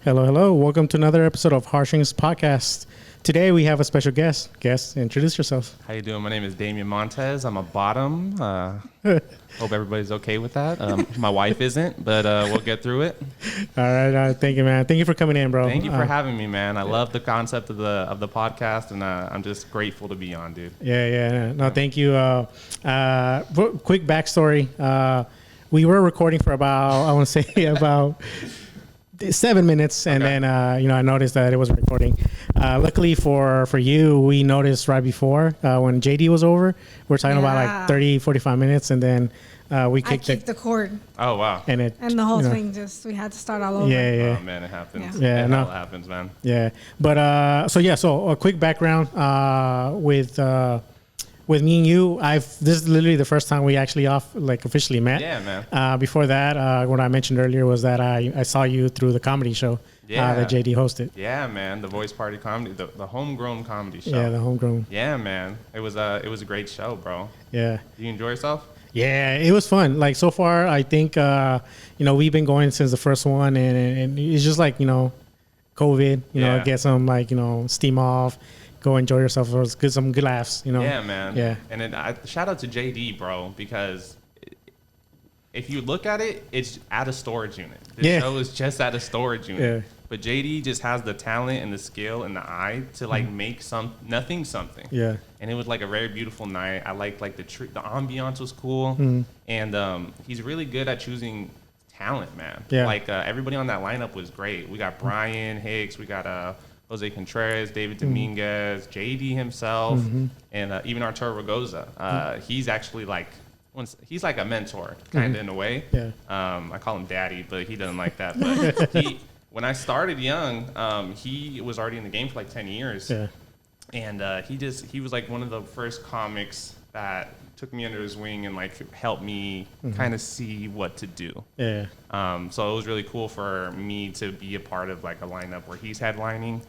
Hello, hello. Welcome to another episode of Harshing's podcast. Today we have a special guest. Guest, introduce yourself. How you doing? My name is Damian Montes. I'm a bottom. Hope everybody's okay with that. My wife isn't, but we'll get through it. All right. Thank you, man. Thank you for coming in, bro. Thank you for having me, man. I love the concept of the podcast, and I'm just grateful to be on, dude. Yeah. No, thank you. Quick backstory. We were recording for about 7 minutes, and then I noticed that it wasn't recording. Luckily for you, we noticed right before when JD was over. We're talking about like 30, 45 minutes, and then we kicked the cord. Oh wow! And the whole thing we had to start all over. Yeah. Oh man, it happens. Yeah, it happens, man. Yeah, but so a quick background with me and you, this is literally the first time we actually officially met. Yeah, man. Before that, what I mentioned earlier was that I saw you through the comedy show that JD hosted. Yeah, man. The Voice Party comedy, the homegrown comedy show. Yeah, the homegrown. Yeah, man. It was a great show, bro. Yeah. Did you enjoy yourself? Yeah, it was fun. Like so far, I think we've been going since the first one, and it's just like COVID. Get some steam off. Go enjoy yourself. It was good, some good laughs, Yeah, man. Yeah. And then shout out to JD, bro, because if you look at it, it's at a storage unit. The show is just at a storage unit. Yeah. But JD just has the talent and the skill and the eye to make nothing something. Yeah. And it was like a very beautiful night. I liked the ambiance was cool, and he's really good at choosing talent, man. Yeah. Everybody on that lineup was great. We got Brian Hicks, we got Jose Contreras, David Dominguez, JD himself, and even Arturo Ragoza. He's actually he's like a mentor, kind of in a way. Yeah. I call him daddy, but he doesn't like that. But when I started young, he was already in the game for 10 years. Yeah. And he was one of the first comics that took me under his wing and helped me kind of see what to do. Yeah. So it was really cool for me to be a part of a lineup where he's headlining,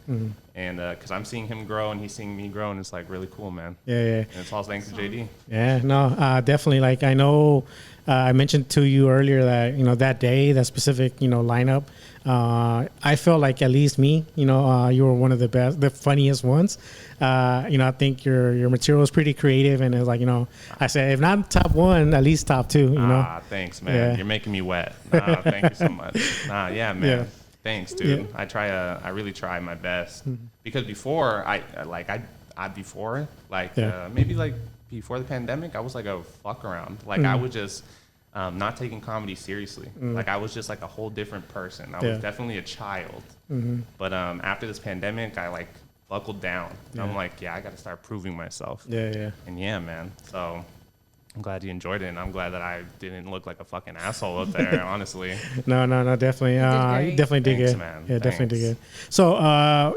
and because I'm seeing him grow and he's seeing me grow, and it's really cool, man. Yeah. And it's all thanks to JD. Yeah. No. Definitely. I know. I mentioned to you earlier that that day, that specific lineup. I felt like at least me, you were one of the best, the funniest ones. I think your material is pretty creative, and it's I said if not top one, at least top two. Thanks, man. Yeah. You're making me wet. Thank you so much. Yeah, man. Yeah. Thanks, dude. Yeah. I really try my best because before maybe before the pandemic, I was a fuck around. I would just. Not taking comedy seriously. I was just a whole different person. I was definitely a child. But after this pandemic, I buckled down. And I'm I got to start proving myself. Yeah. And yeah, man. So I'm glad you enjoyed it, and I'm glad that I didn't look like a fucking asshole up there, honestly. No, definitely. You definitely did good. Man. Yeah, definitely did good. So, our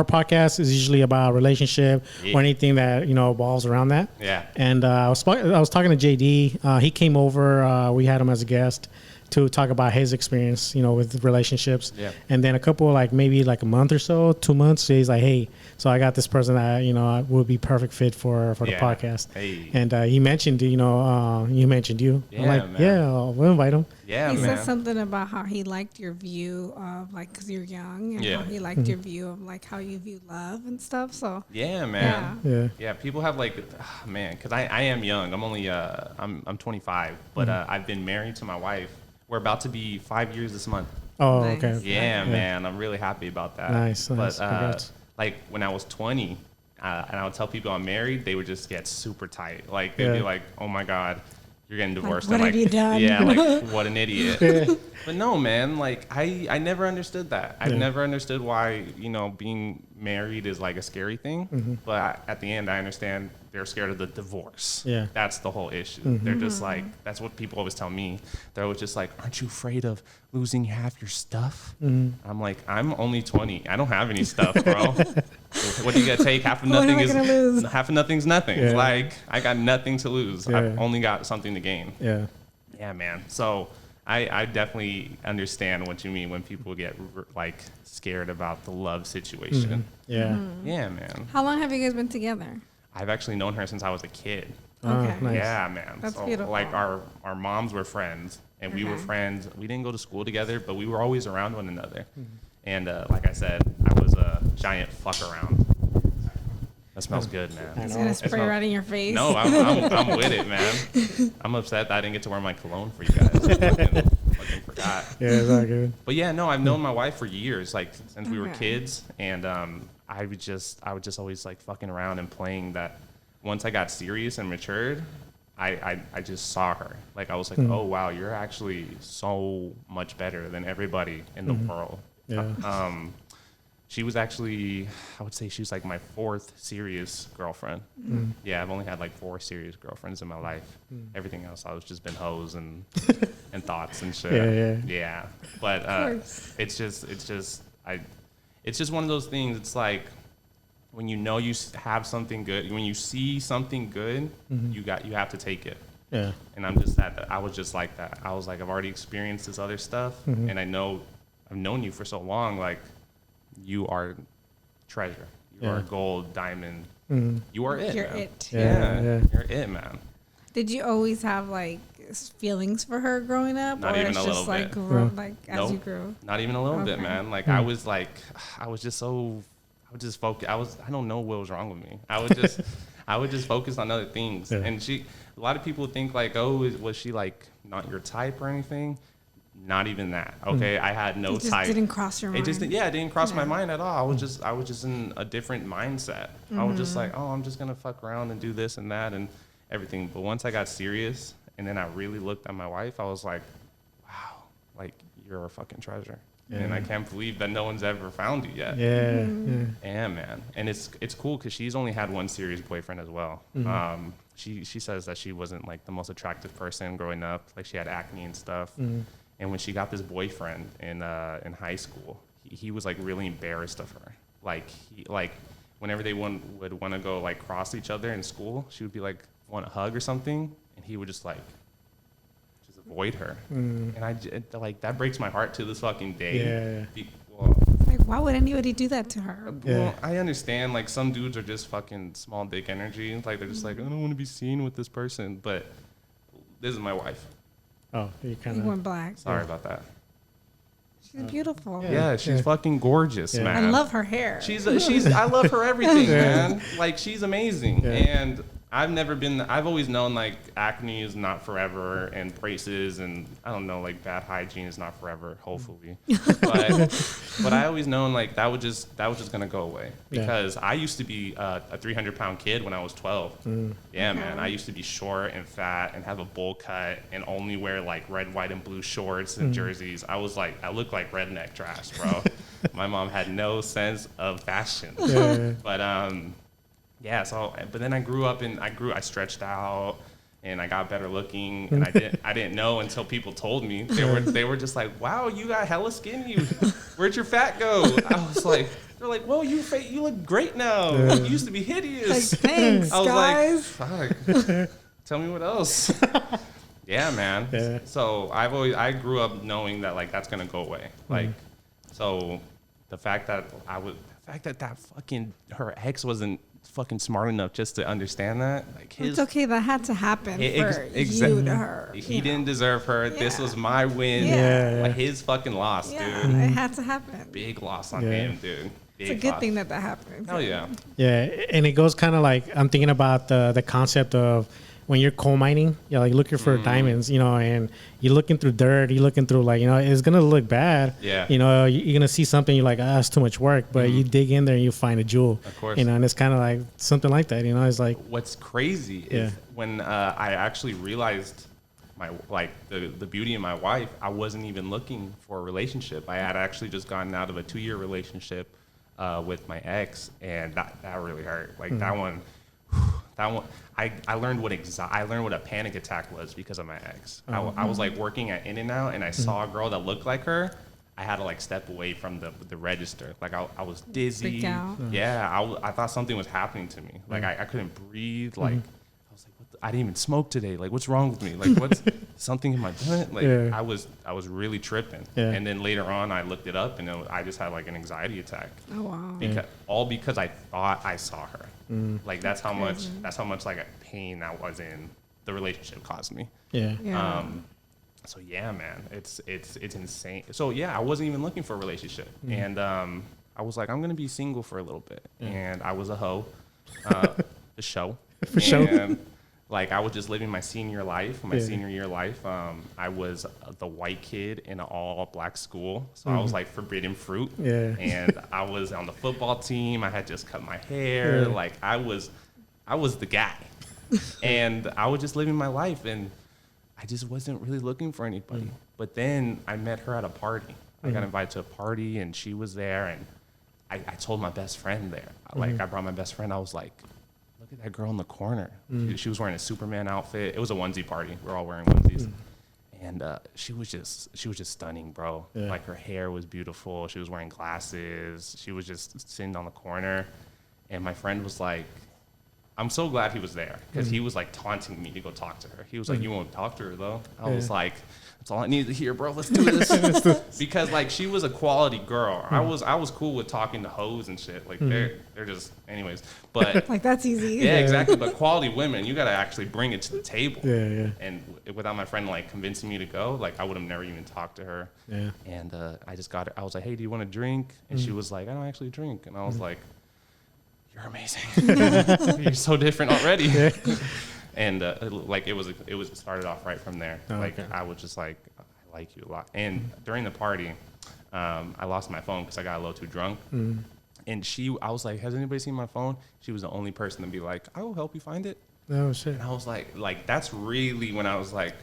podcast is usually about relationship or anything that, evolves around that. Yeah. And I was talking to JD. He came over. We had him as a guest to talk about his experience, with relationships. Yeah. And then a couple, maybe a month or so, 2 months, he's like, hey, so I got this person that, would be perfect fit for the podcast. Hey. And he mentioned, you mentioned you. Yeah, I'm man. We'll invite him. Yeah, he man. said something about how he liked your view of because you're young, and how he liked your view of how you view love and stuff. So yeah, man. Yeah. People have man, because I am young. I'm only I'm 25, but I've been married to my wife. We're about to be 5 years this month. Oh, nice. Okay. Yeah, man. I'm really happy about that. Nice. But Congrats. when I was 20, and I would tell people I'm married, they would just get super tight. They'd be like, "Oh my God, you're getting divorced." What have you done? Yeah, what an idiot. But no, man. I never understood that. I've never understood why being married is a scary thing. But at the end, I understand they're scared of the divorce. Yeah, that's the whole issue. They're just that's what people always tell me. They're always just aren't you afraid of losing half your stuff? I'm I'm only 20. I don't have any stuff, bro. What do you gotta take? Half of nothing is half of nothing's nothing. Yeah. I got nothing to lose. Yeah. I've only got something to gain. Yeah. Yeah, man. So I definitely understand what you mean when people get scared about the love situation. Yeah. Yeah, man. How long have you guys been together? I've actually known her since I was a kid. Okay. Nice. Yeah, man. That's so, beautiful. Our moms were friends, and we were friends. We didn't go to school together, but we were always around one another. And like I said, I was a giant fuck around. That smells good, man. It's gonna spray right in your face. No, I'm with it, man. I'm upset that I didn't get to wear my cologne for you guys. Fucking forgot. Yeah, it's all good. But yeah, no, I've known my wife for years, like since we were kids, and I would just always like fucking around and playing that. Once I got serious and matured, I just saw her. Like I was like, oh wow, you're actually so much better than everybody in the world. Yeah. She was actually, I would say she was like my 4th serious girlfriend. Yeah, I've only had like 4 serious girlfriends in my life. Everything else, I was just been hoes and thoughts and shit. Yeah. But it's just one of those things. It's like when you know you have something good, when you see something good, you have to take it. Yeah. And I was just like that. I was like, I've already experienced this other stuff, and I've known you for so long, like. You are treasure. You are gold, diamond. You are it. You're man. it. Yeah. You're it, man. Did you always have like feelings for her growing up, Not or even it's a just little like bit. grow, like as you grew? Not even a little bit, man. Like I was just focused. I don't know what was wrong with me. I would just focus on other things. Yeah. And a lot of people think like, oh, was she like not your type or anything? Not even that. Okay, I had no It just type. didn't cross your mind. It didn't cross my mind at all. I was just in a different mindset. I was just like, oh, I'm just gonna fuck around and do this and that and everything. But once I got serious and then I really looked at my wife, I was like, wow, like you're a fucking treasure. Yeah. And I can't believe that no one's ever found you yet. Yeah. Yeah, man. And it's cool because she's only had one serious boyfriend as well. She says that she wasn't like the most attractive person growing up. Like she had acne and stuff. And when she got this boyfriend in high school, he was like really embarrassed of her. Like whenever they would want to go like cross each other in school, she would be like want a hug or something, and he would just avoid her. And like that breaks my heart to this fucking day. Yeah. Like, why would anybody do that to her? Well, I understand like some dudes are just fucking small dick energy. Like they're just like, I don't want to be seen with this person, but this is my wife. Oh, you kind You of went black. Sorry about that. She's beautiful. Yeah, she's fucking gorgeous, Yeah. man. I love her hair. I love her everything, man. Like she's amazing. Yeah. And I've always known like acne is not forever and braces and I don't know, like bad hygiene is not forever, hopefully. But I always known like that was just gonna go away because I used to be a 300-pound kid when I was 12. Yeah, man. I used to be short and fat and have a bowl cut and only wear like red, white, and blue shorts and jerseys. I looked like redneck trash, bro. My mom had no sense of fashion. But yeah, so but then I grew up and I stretched out and I got better looking and I didn't know until people told me. They were just like, "Wow, you got hella skinny. Where'd your fat go?" I was like, they're like, "Whoa, you look great now. You used to be hideous." Like, thanks, I was guys. like, "Fuck. Tell me what else." Yeah, man. Yeah. So I grew up knowing that like that's gonna go away. Like, so the fact that that fucking her ex wasn't fucking smart enough just to understand that, like It's okay. That had to happen for you to her. He didn't deserve her. This was my win. Yeah. Like, his fucking loss, dude. It had to happen. Big loss on him, dude. It's a good thing that happened. Hell yeah. Yeah, and it goes kind of like I'm thinking about the concept of when you're coal mining, you're like looking for diamonds, you know, and you're looking through dirt, you're looking through like, you know, it's gonna look bad. Yeah. You know, you're gonna see something, you're like, it's too much work, but you dig in there and you find a jewel. Of course. You know, and it's kind of like something like that. You know, it's like What's crazy is when I actually realized the beauty in my wife, I wasn't even looking for a relationship. I had actually just gotten out of a 2-year relationship with my ex, and that really hurt. Like that one, I learned what a panic attack was because of my ex. I was like working at In-N-Out, and I saw a girl that looked like her. I had to like step away from the register. Like I was dizzy. Freaked out. Yeah, I thought something was happening to me. Like I couldn't breathe. Like I was like, I didn't even smoke today. Like what's wrong with me? Like what's something in my blood? Like I was really tripping. Yeah. And then later on, I looked it up, and I just had like an anxiety attack. Oh wow! Because I thought I saw her. Like that's how much like a pain that was in the relationship caused me. yeah. So yeah, man, it's insane. So yeah, I wasn't even looking for a relationship, and I was like, I'm gonna be single for a little bit, and I was a hoe, the show, For sure. and like I was just living my senior life, senior year life. I was the white kid in an all black school, so I was like forbidden fruit, and I was on the football team. I had just cut my hair, like I was the guy, and I was just living my life, and I just wasn't really looking for anybody. But then I met her at a party. I got invited to a party, and she was there, and I told my best friend there. Like, I brought my best friend. I was like, look at that girl in the corner. She was wearing a Superman outfit. It was a onesie party. We're all wearing onesies. And she was just stunning, bro. Yeah. Like, her hair was beautiful. She was wearing glasses. She was just sitting on the corner. And my friend was like, I'm so glad he was there, because he was like taunting me to go talk to her. He was like, you won't talk to her though? I was like, that's all I need to hear, bro. Let's do this. Because like she was a quality girl. I was cool with talking to hoes and shit. Like they're just, anyways. But like that's easy. Yeah, exactly. But quality women, you gotta actually bring it to the table. Yeah. And without my friend like convincing me to go, like I would have never even talked to her. Yeah. And I just got her. I was like, hey, do you want a drink? And she was like, I don't actually drink. And I was like, you're amazing. You're so different already. Yeah. And like it was started off right from there. Oh, like I was just like, I like you a lot. And during the party, I lost my phone because I got a little too drunk. And I was like, has anybody seen my phone? She was the only person to be like, I will help you find it. Oh shit. And I was like that's really when I was like,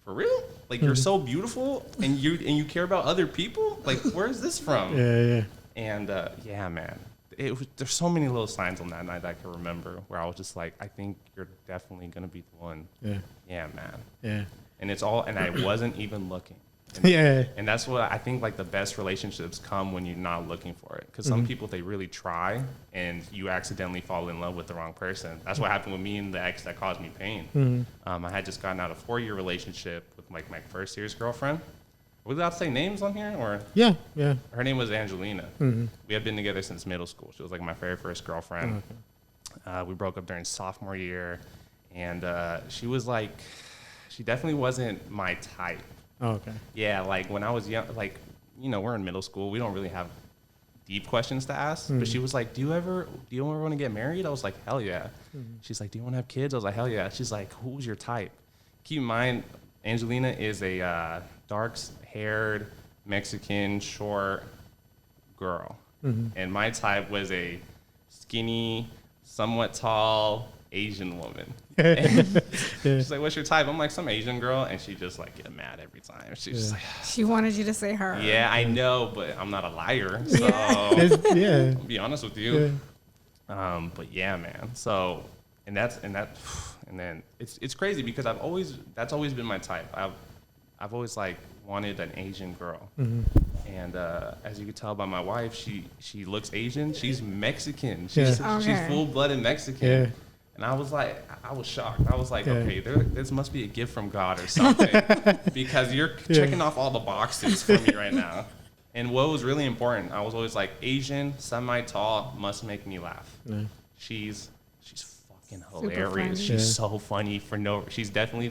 for real? Like you're so beautiful and you care about other people? Like where's this from? Yeah. And yeah, man. There's so many little signs on that night that I can remember where I was just like, I think you're definitely gonna be the one. Yeah, man. Yeah. And I wasn't even looking. And that's what I think, like the best relationships come when you're not looking for it. Because some people, they really try and you accidentally fall in love with the wrong person. That's what happened with me and the ex that caused me pain. I had just gotten out of a 4-year relationship with like my first serious girlfriend. Are we allowed to say names on here? Or Yeah. Her name was Angelina. We had been together since middle school. She was like my very first girlfriend. We broke up during sophomore year. And she was like, she definitely wasn't my type. Oh, okay. Yeah, like when I was young, like, you know, we're in middle school. We don't really have deep questions to ask. But she was like, do you ever want to get married? I was like, hell yeah. She's like, do you want to have kids? I was like, hell yeah. She's like, who's your type? Keep in mind, Angelina is a dark-haired, Mexican, short girl. And my type was a skinny, somewhat tall Asian woman. She's like, what's your type? I'm like, some Asian girl. And she just like get mad every time. She's just like, she wanted you to say her. Yeah, I know, but I'm not a liar. So I'll be honest with you. But yeah, man. So, and then it's crazy because that's always been my type. I've always like wanted an Asian girl. And as you can tell by my wife, she looks Asian. She's Mexican. She's full-blooded Mexican. And I was shocked. I was like, okay, this must be a gift from God or something, because you're checking off all the boxes for me right now. And what was really important, I was always like, Asian, semi-tall, must make me laugh. She's fucking hilarious. She's so funny she's definitely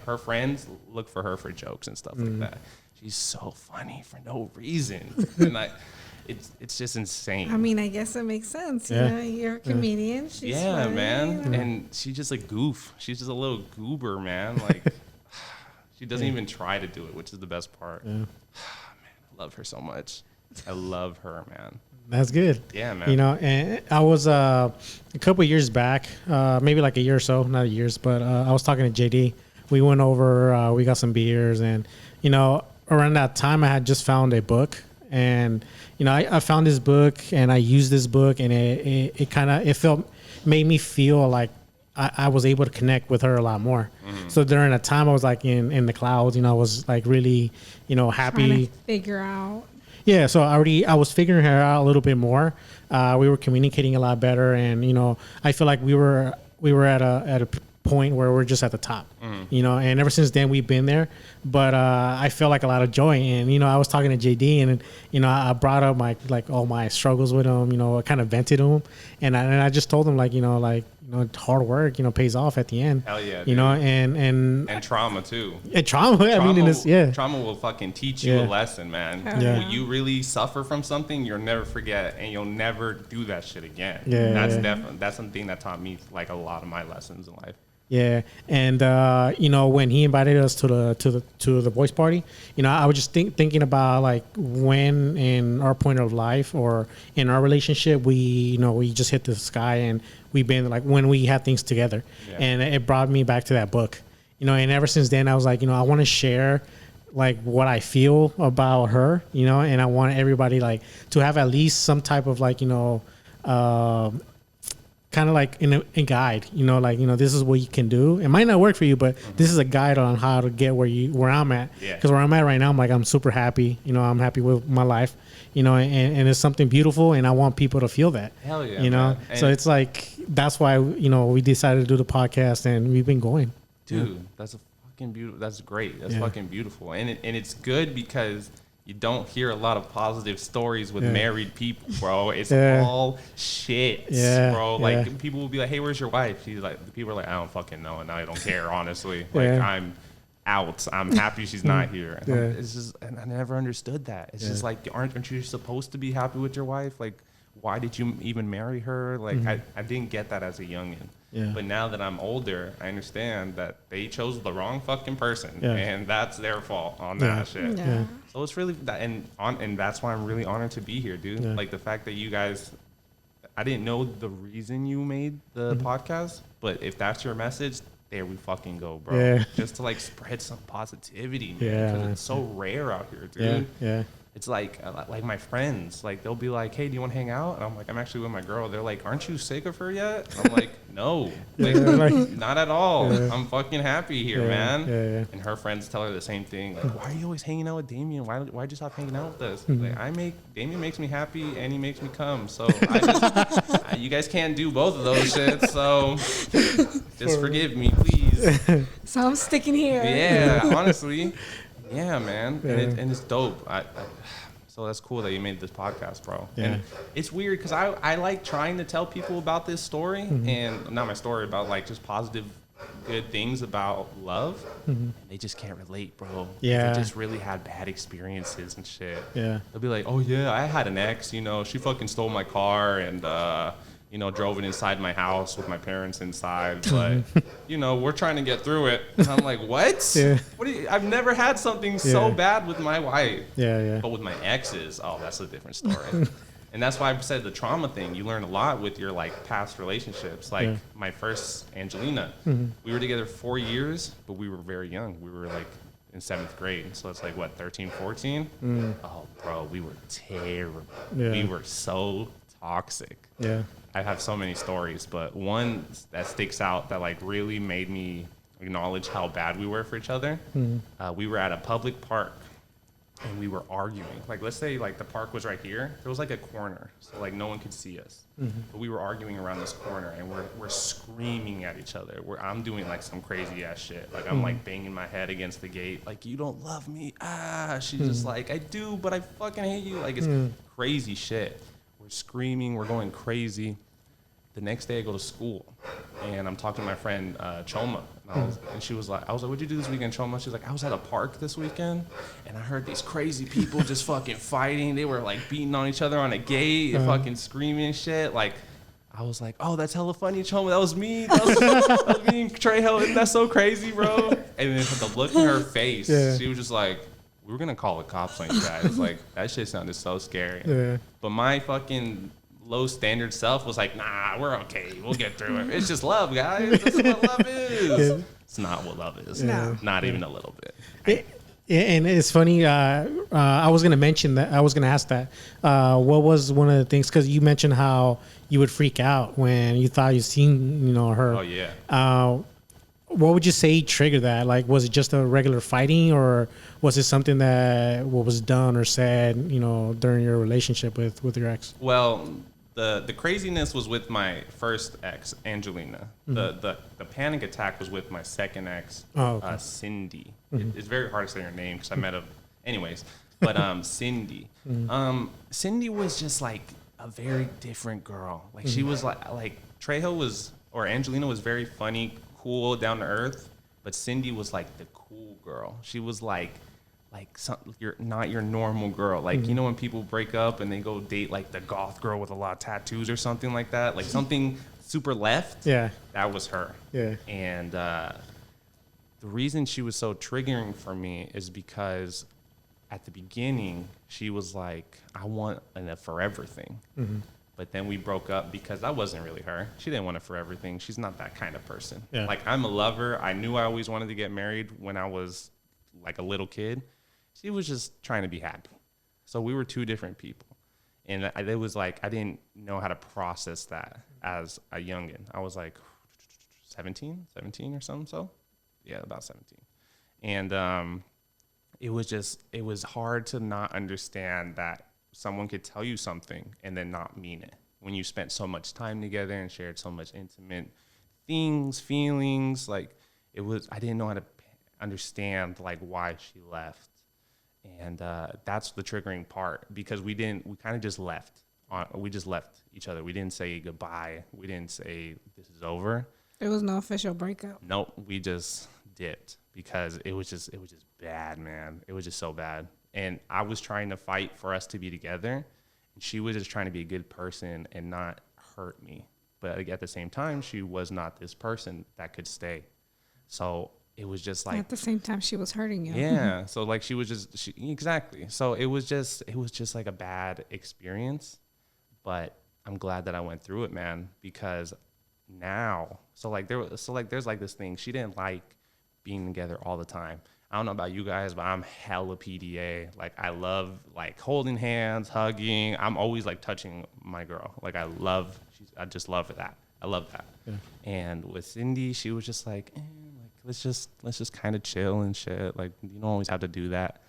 her friends look for her for jokes and stuff like that. She's so funny for no reason. And it's just insane. I mean, I guess it makes sense. You know, you're a comedian. She's funny, man. You know? And she's just a goof. She's just a little goober, man. Like, she doesn't even try to do it, which is the best part. Man, I love her so much. I love her, man. That's good. Yeah, man. You know, and I was a couple of years back, maybe like a year or so, not years, but I was talking to JD. We went over, we got some beers, and, you know, around that time I had just found a book. And, you know, I found this book and I used this book, and it made me feel like I was able to connect with her a lot more. So during that time I was like in the clouds, you know, I was like really, you know, happy. Trying to figure out. Yeah. So I was figuring her out a little bit more. We were communicating a lot better, and, you know, I feel like we were at a point where we're just at the top, you know, and ever since then we've been there. But I felt like a lot of joy, and, you know, I was talking to JD, and, you know, I brought up all my struggles with him, you know, I kind of vented to him, and I just told him, like, you know, hard work, pays off at the end. Hell yeah, you dude. know, and trauma too. Trauma. I mean, trauma will fucking teach you a lesson, man. Yeah. When you really suffer from something, you'll never forget, and you'll never do that shit again. Yeah, That's something that taught me like a lot of my lessons in life. Yeah, and when he invited us to the voice party, I was just thinking about like when in our point of life or in our relationship we just hit the sky, and we've been like when we had things together, and it brought me back to that book, and ever since then I was like, I want to share like what I feel about her, and I want everybody like to have at least some type of like kind of like in a guide, this is what you can do. It might not work for you, but this is a guide on how to get where I'm at. Because where I'm at right now, I'm super happy. I'm happy with my life, and it's something beautiful, and I want people to feel that. Hell yeah, So it's like, that's why, we decided to do the podcast, and we've been going. Dude, that's a fucking beautiful. That's great. That's fucking beautiful. And it's good because you don't hear a lot of positive stories with married people, bro. It's all shit, bro. Like people will be like, "Hey, where's your wife?" She's like, the people are like, "I don't fucking know, and I don't care, honestly. Like I'm out. I'm happy she's not here." And it's just, and I never understood that. It's just like, aren't you supposed to be happy with your wife? Like, why did you even marry her? Like, I didn't get that as a youngin'. Yeah. But now that I'm older, I understand that they chose the wrong fucking person, and that's their fault on that shit. Yeah. So it's really that, and that's why I'm really honored to be here, dude. Yeah. Like the fact that you guys, I didn't know the reason you made the podcast, but if that's your message, there we fucking go, bro. Yeah. Just to like spread some positivity, man. Because it's so rare out here, dude. Yeah. It's like my friends, like they'll be like, "Hey, do you want to hang out?" And I'm like, "I'm actually with my girl." They're like, "Aren't you sick of her yet?" And I'm like, "No, like, not at all. I'm fucking happy here, man." And her friends tell her the same thing. Like, "Why are you always hanging out with Damian? Why'd you stop hanging out with us?" Like, Damian makes me happy and he makes me come. So you guys can't do both of those shit. So just forgive me, please. So I'm sticking here. Yeah, honestly. Yeah, man, and it's dope. So that's cool that you made this podcast, bro. Yeah. And it's weird because I like trying to tell people about this story, and not my story, about like just positive, good things about love. They just can't relate, bro. Yeah. They just really had bad experiences and shit. Yeah. They'll be like, "Oh yeah, I had an ex. she fucking stole my car and drove it inside my house with my parents inside, but we're trying to get through it." And I'm like, "What? Yeah. I've never had something so bad with my wife." Yeah. But with my exes, that's a different story. And that's why I've said the trauma thing. You learn a lot with your like past relationships. Like my first Angelina, we were together 4 years, but we were very young. We were like in 7th grade. So it's like, what, 13, 14? Oh, bro, we were terrible. Yeah. We were so toxic. Yeah. I have so many stories, but one that sticks out that like really made me acknowledge how bad we were for each other. We were at a public park and we were arguing. Like, let's say like the park was right here. There was like a corner, so like no one could see us. But we were arguing around this corner and we're screaming at each other. I'm doing like some crazy ass shit. Like I'm like banging my head against the gate. Like, "You don't love me." She's just like, "I do, but I fucking hate you." Like it's crazy shit. We're screaming, we're going crazy. The next day I go to school and I'm talking to my friend Choma, and she was like, I was like, "What'd you do this weekend, Choma?" She's like, "I was at a park this weekend and I heard these crazy people just fucking fighting. They were like beating on each other on a gate and fucking screaming and shit." Like, I was like, "Oh, that's hella funny, Choma. That was me. That was me and Trejo. Isn't that so crazy, bro?" And then the look in her face, she was just like, "We were gonna call the cops on you guys." Like, that shit sounded so scary. Yeah. But my fucking low standard self was like, "Nah, we're okay. We'll get through it. It's just love, guys. That's what love is." It's not what love is. No. Not even a little bit. And it's funny. I was gonna mention that. I was gonna ask that. What was one of the things? Because you mentioned how you would freak out when you thought you seen, her. Oh yeah. What would you say triggered that? Like, was it just a regular fighting, or was it something that was done or said, during your relationship with your ex? Well, the craziness was with my first ex, Angelina. The panic attack was with my second ex, Cindy. It's very hard to say her name because I met her. Anyways, but Cindy. Cindy was just like a very different girl. Like she was like Trejo was or Angelina was very funny, cool, down to earth, but Cindy was like the cool girl. She was like you're not your normal girl. Like, you know, when people break up and they go date like the goth girl with a lot of tattoos or something like that, like something super left. Yeah, that was her. Yeah, and the reason she was so triggering for me is because at the beginning she was like, I want a forever thing. But then we broke up because that wasn't really her. She didn't want a forever thing. She's not that kind of person. Yeah. Like, I'm a lover. I knew I always wanted to get married when I was like a little kid. She was just trying to be happy. So we were two different people. And it was like, I didn't know how to process that as a youngin. I was like 17 or something. So yeah, about 17. And it was hard to not understand that someone could tell you something and then not mean it when you spent so much time together and shared so much intimate things, feelings. Like, I didn't know how to understand like why she left. And that's the triggering part, because we kind of just left. We just left each other. We didn't say goodbye. We didn't say this is over. There was no official breakup. Nope. We just dipped because it was just bad, man. It was just so bad. And I was trying to fight for us to be together, and she was just trying to be a good person and not hurt me. But like, at the same time, she was not this person that could stay. So it was just like, at the same time she was hurting you. Yeah. So like exactly. So it was just like a bad experience, but I'm glad that I went through it, man, because now, there's like this thing. She didn't like being together all the time. I don't know about you guys, but I'm hella PDA. Like, I love like holding hands, hugging. I'm always like touching my girl. Like, I just love that. I love that. Yeah. And with Cindy, she was just like, let's just kind of chill and shit. Like, you don't always have to do that.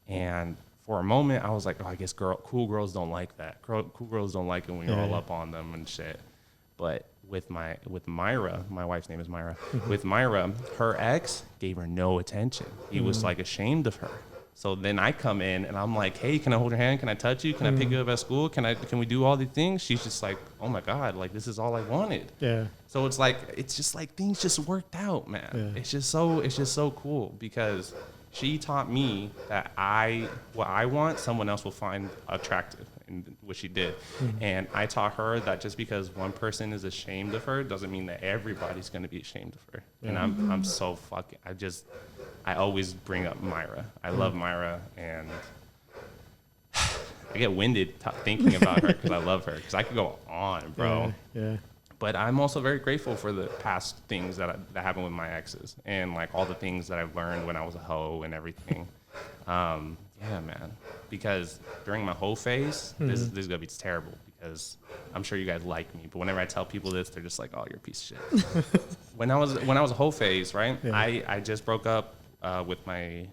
And for a moment, I was like, oh, I guess cool girls don't like that. Cool girls don't like it when you're all up on them and shit. But with Myra, my wife's name is Myra. With Myra, her ex gave her no attention. He was like ashamed of her. So then I come in and I'm like, hey, can I hold your hand? Can I touch you? Can I pick you up at school? Can we do all these things? She's just like, oh my God, like, this is all I wanted. Yeah. So it's just like things just worked out, man. Yeah. It's just so cool, because she taught me that what I want, someone else will find attractive, and what she did. And I taught her that just because one person is ashamed of her doesn't mean that everybody's going to be ashamed of her. Yeah. And I'm so fucking, I always bring up Myra. I love Myra, and I get winded thinking about her because I love her, because I could go on, bro. Yeah. But I'm also very grateful for the past things that happened with my exes, and like all the things that I've learned when I was a hoe and everything. Yeah, man. Because during my hoe phase, this is gonna be terrible, because I'm sure you guys like me, but whenever I tell people this, they're just like, "Oh, you're a piece of shit." When I was a hoe phase, right? Yeah. I just broke up with my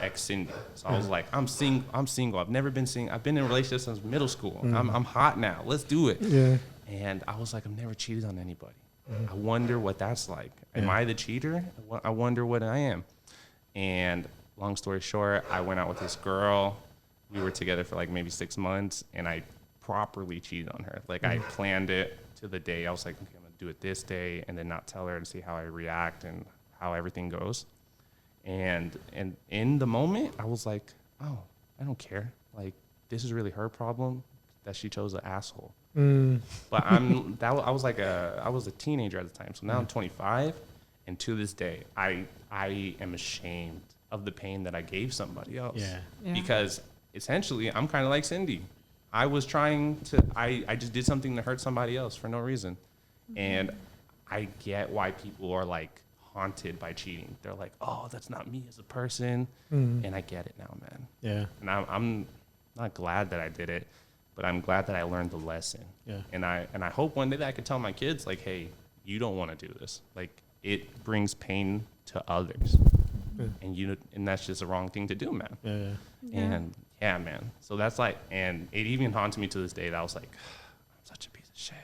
ex Cindy, so I was like, I'm single. I've never been single. I've been in a relationship since middle school. I'm hot now. Let's do it. Yeah. And I was like, I've never cheated on anybody. I wonder what that's like. Am I the cheater? I wonder what I am. And long story short, I went out with this girl. We were together for like maybe 6 months, and I properly cheated on her. Like, I planned it to the day. I was like, okay, I'm gonna do it this day, and then not tell her, and see how I react and how everything goes. And in the moment, I was like, oh, I don't care. Like, this is really her problem that she chose an asshole. But I was a teenager at the time. So now I'm 25, and to this day, I am ashamed of the pain that I gave somebody else. Yeah. Because essentially, I'm kind of like Cindy. I just did something to hurt somebody else for no reason. And I get why people are like haunted by cheating. They're like, oh, that's not me as a person. And I get it now, man. Yeah. And I'm not glad that I did it, but I'm glad that I learned the lesson. Yeah. And I hope one day that I could tell my kids, like, hey, you don't want to do this. Like, it brings pain to others. Yeah. And that's just the wrong thing to do, man. Yeah. And yeah, man. So that's like, and it even haunts me to this day that I was like, I'm such a piece of shit.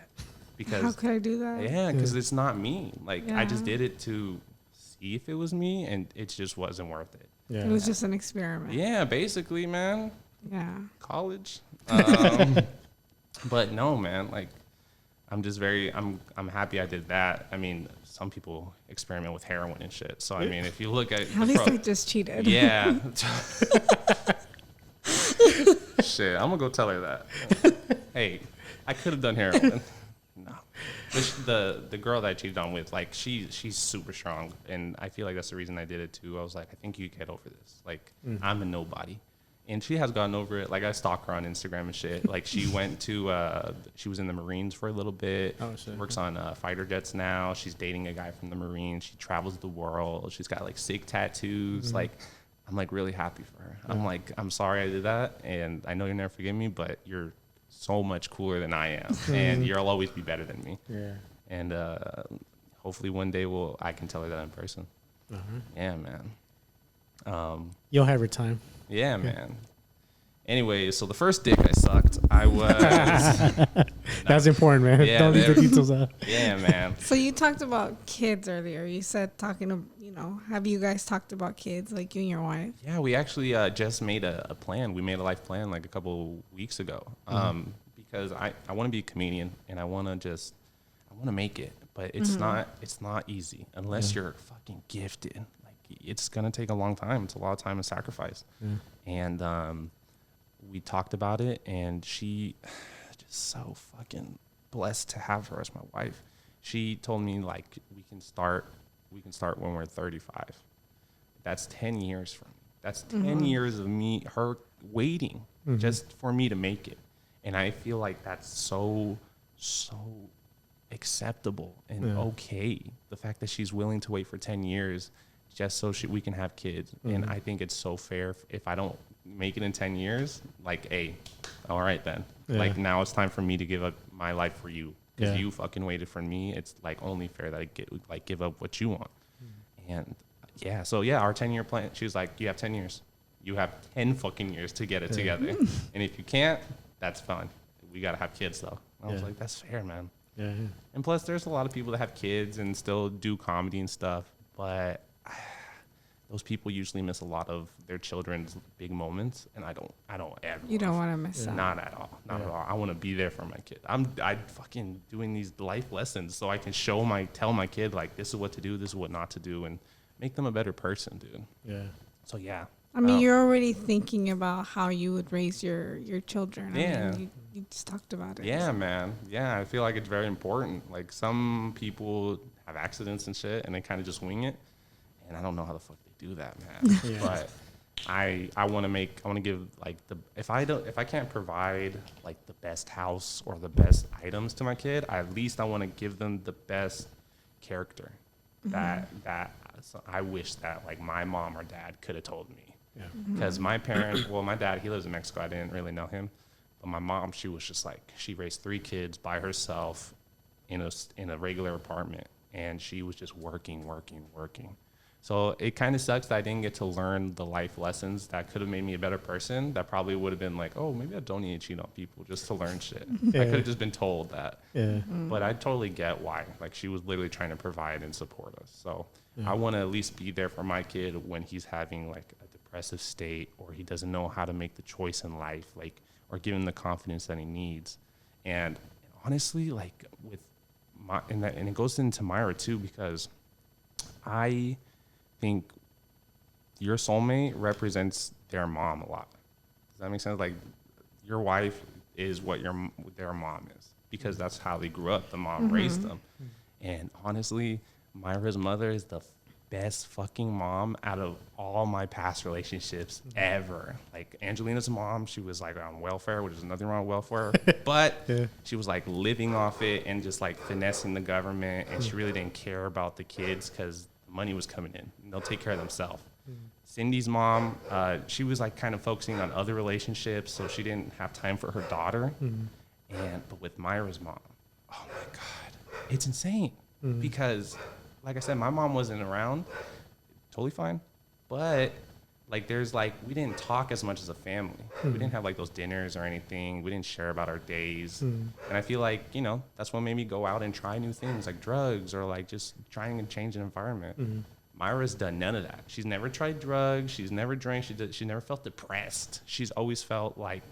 Because how could I do that? Yeah, because it's not me. Like, I just did it to see if it was me, and it just wasn't worth it. Yeah. It was just an experiment. Yeah, basically, man. Yeah. College. But no, man, like, I'm just I'm happy I did that. I mean, some people experiment with heroin and shit. So I mean, if you look at least I just cheated. Yeah. Shit, I'm gonna go tell her that. Hey, I could have done heroin. No. But the girl that I cheated on with, like, she's super strong, and I feel like that's the reason I did it too. I was like, I think you get over this. Like, I'm a nobody. And she has gotten over it. Like, I stalk her on Instagram and shit. Like, she went to, she was in the Marines for a little bit. Oh, shit. Works on fighter jets now. She's dating a guy from the Marines. She travels the world. She's got, like, sick tattoos. Like, I'm, like, really happy for her. I'm like, I'm sorry I did that. And I know you'll never forgive me, but you're so much cooler than I am. And you'll always be better than me. Yeah. And hopefully one day I can tell her that in person. Yeah, man. You'll have your time. Yeah, man. Anyway, so the first dick I sucked, I was... That's important, man. Yeah, don't leave the details out. Yeah, man. So you talked about kids earlier. You said have you guys talked about kids, like you and your wife? Yeah, we actually just made a plan. We made a life plan like a couple weeks ago because I want to be a comedian and I want to make it. But it's not easy unless you're fucking gifted. It's going to take a long time. It's a lot of time and sacrifice. And we talked about it, and she just so fucking blessed to have her as my wife. She told me, like, we can start when we're 35. That's 10 years for me. That's 10 years of her waiting just for me to make it. And I feel like that's so acceptable and okay. The fact that she's willing to wait for 10 years just so we can have kids. And I think it's so fair if I don't make it in 10 years, like, hey, all right then. Yeah. Like, now it's time for me to give up my life for you. Because you fucking waited for me. It's, like, only fair that I give up what you want. And, yeah, so, yeah, our 10-year plan, she was like, you have 10 years. You have 10 fucking years to get it together. And if you can't, that's fine. We got to have kids, though. I was like, that's fair, man. Yeah. And plus, there's a lot of people that have kids and still do comedy and stuff. But those people usually miss a lot of their children's big moments, and I don't ever. You don't want to miss out. Not at all. Not at all. I want to be there for my kid. I'm fucking doing these life lessons so I can tell my kid, like, this is what to do, this is what not to do, and make them a better person, dude. Yeah. So yeah. I mean, you're already thinking about how you would raise your children. Yeah. I mean, you just talked about it. Yeah, man. Yeah, I feel like it's very important. Like, some people have accidents and shit, and they kind of just wing it. And I don't know how the fuck they do that, man. But I want to give, like, if I can't provide, like, the best house or the best items to my kid, at least I want to give them the best character that so I wish that, like, my mom or dad could have told me. Because my dad, he lives in Mexico. I didn't really know him. But my mom, she was just like, she raised 3 kids by herself in a regular apartment. And she was just working. So it kind of sucks that I didn't get to learn the life lessons that could have made me a better person. That probably would have been like, oh, maybe I don't need to cheat on people just to learn shit. I could have just been told that. Yeah. But I totally get why. Like, she was literally trying to provide and support us. So I want to at least be there for my kid when he's having, like, a depressive state, or he doesn't know how to make the choice in life, like, or give him the confidence that he needs. And honestly, like, with and it goes into Myra too, because I think your soulmate represents their mom a lot. Does that make sense? Like, your wife is what their mom is, because that's how they grew up. The mom raised them. And honestly, Myra's mother is the best fucking mom out of all my past relationships ever. Like, Angelina's mom, she was, like, on welfare, which is nothing wrong with welfare, but she was, like, living off it and just, like, finessing the government, and she really didn't care about the kids because money was coming in and they'll take care of themselves. Cindy's mom, she was, like, kind of focusing on other relationships, so she didn't have time for her daughter. But with Myra's mom, oh my God, it's insane. Because, like I said, my mom wasn't around, totally fine, but, like, there's, like, we didn't talk as much as a family. We didn't have, like, those dinners or anything. We didn't share about our days. And I feel like, you know, that's what made me go out and try new things, like drugs, or, like, just trying to change an environment. Myra's done none of that. She's never tried drugs. She's never drank. She never felt depressed. She's always felt, like,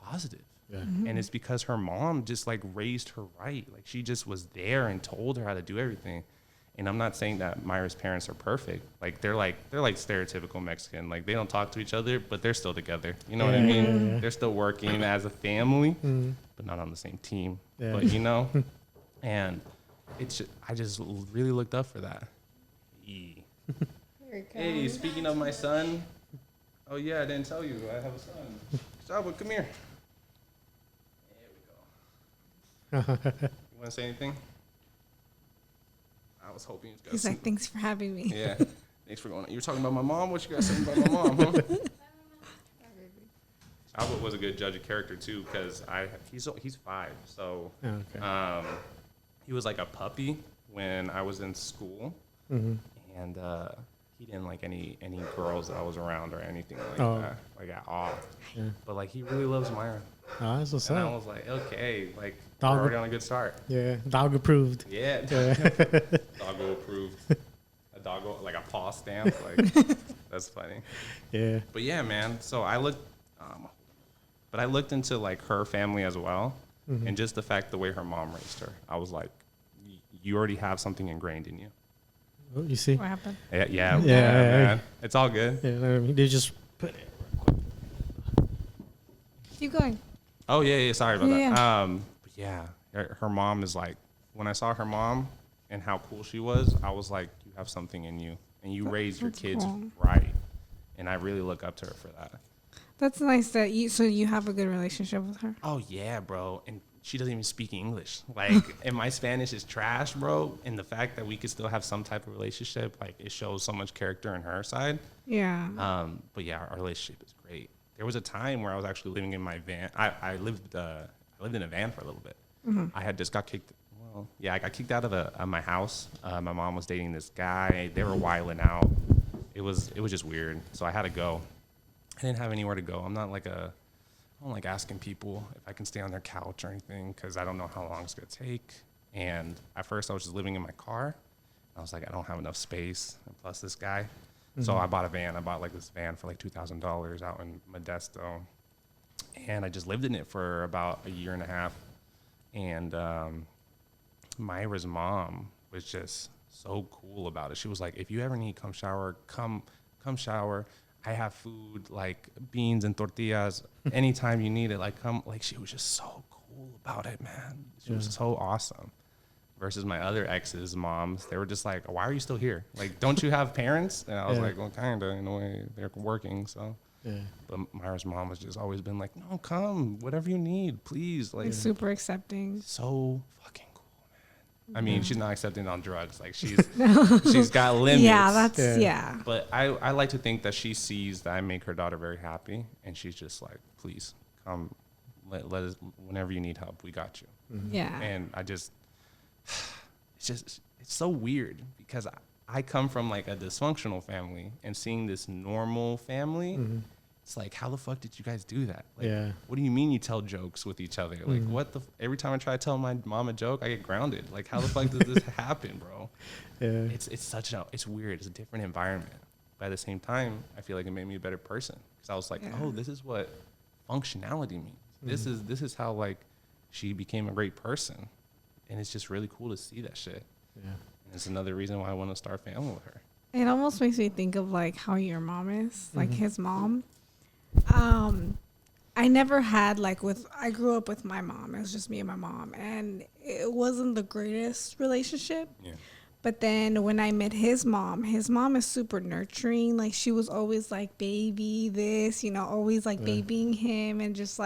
positive. Yeah. And it's because her mom just like raised her right. Like she just was there and told her how to do everything. And I'm not saying that Myra's parents are perfect. Like they're like stereotypical Mexican. Like they don't talk to each other, but they're still together. You know what I mean? Yeah. They're still working as a family, but not on the same team. Yeah. But you know, and it's just, I just really looked up for that. Hey, speaking of my son, oh yeah, I didn't tell you I have a son. Saba, come here. There we go. You want to say anything? I was hoping he's like, thanks for having me. Yeah, thanks for going. You were talking about my mom. What you guys saying about my mom? Huh? Albert was a good judge of character too, because he's 5, so he was like a puppy when I was in school, and he didn't like any girls that I was around or anything like that, like at all. Yeah. But like he really loves Myra. Oh, that's what's up. And I was like, okay, like we're already on a good start. Yeah, dog approved. Yeah, doggo approved. A doggo, like a paw stamp. Like that's funny. Yeah. But yeah, man. So I looked into like her family as well, and just the fact the way her mom raised her. I was like, you already have something ingrained in you. Oh, you see? What happened? Yeah, man. It's all good. Yeah, I mean, they just put it real quick. Keep going. Oh yeah. Sorry about that. But yeah, her mom is like, when I saw her mom and how cool she was, I was like, you have something in you, and you raise your kids right, and I really look up to her for that. That's nice that you have a good relationship with her. Oh yeah, bro, and she doesn't even speak English. Like, and my Spanish is trash, bro. And the fact that we could still have some type of relationship, like, it shows so much character on her side. Yeah. But yeah, our relationship is great. There was a time where I was actually living in my van. I lived in a van for a little bit. I had just got kicked. Well, yeah, I got kicked out of my house. My mom was dating this guy. They were wilding out. It was just weird. So I had to go. I didn't have anywhere to go. I don't like asking people if I can stay on their couch or anything, because I don't know how long it's going to take. And at first I was just living in my car. I was like, I don't have enough space. And plus this guy. So I bought a van. I bought like this van for like $2,000 out in Modesto. And I just lived in it for about a year and a half. And Myra's mom was just so cool about it. She was like, if you ever need come shower, come shower. I have food, like beans and tortillas, anytime you need it. Like, come. Like, she was just so cool about it, man. She was so awesome. Versus my other ex's moms, they were just like, why are you still here? Like, don't you have parents? And I was like, well, kind of, in a way. They're working, so. Yeah. But Myra's mom has just always been like, no, come, whatever you need, please. Like, super accepting. So fucking cool, man. I mean, she's not accepting on drugs. Like, she's got limits. Yeah. But I like to think that she sees that I make her daughter very happy, and she's just like, please come, let us, whenever you need help, we got you. Yeah. And it's so weird, because I come from like a dysfunctional family, and seeing this normal family, it's like, how the fuck did you guys do that? Like, what do you mean you tell jokes with each other? Like, every time I try to tell my mom a joke, I get grounded. Like, how the fuck does this happen, bro? Yeah. It's weird. It's a different environment. But at the same time, I feel like it made me a better person, because I was like, oh, this is what functionality means. This is how, like, she became a great person. And it's just really cool to see that shit. Yeah. And it's another reason why I want to start a family with her. It almost makes me think of like how your mom is, like his mom. I never had I grew up with my mom. It was just me and my mom, and it wasn't the greatest relationship. Yeah. But then when I met his mom is super nurturing. Like, she was always like, baby this, always like babying him, and just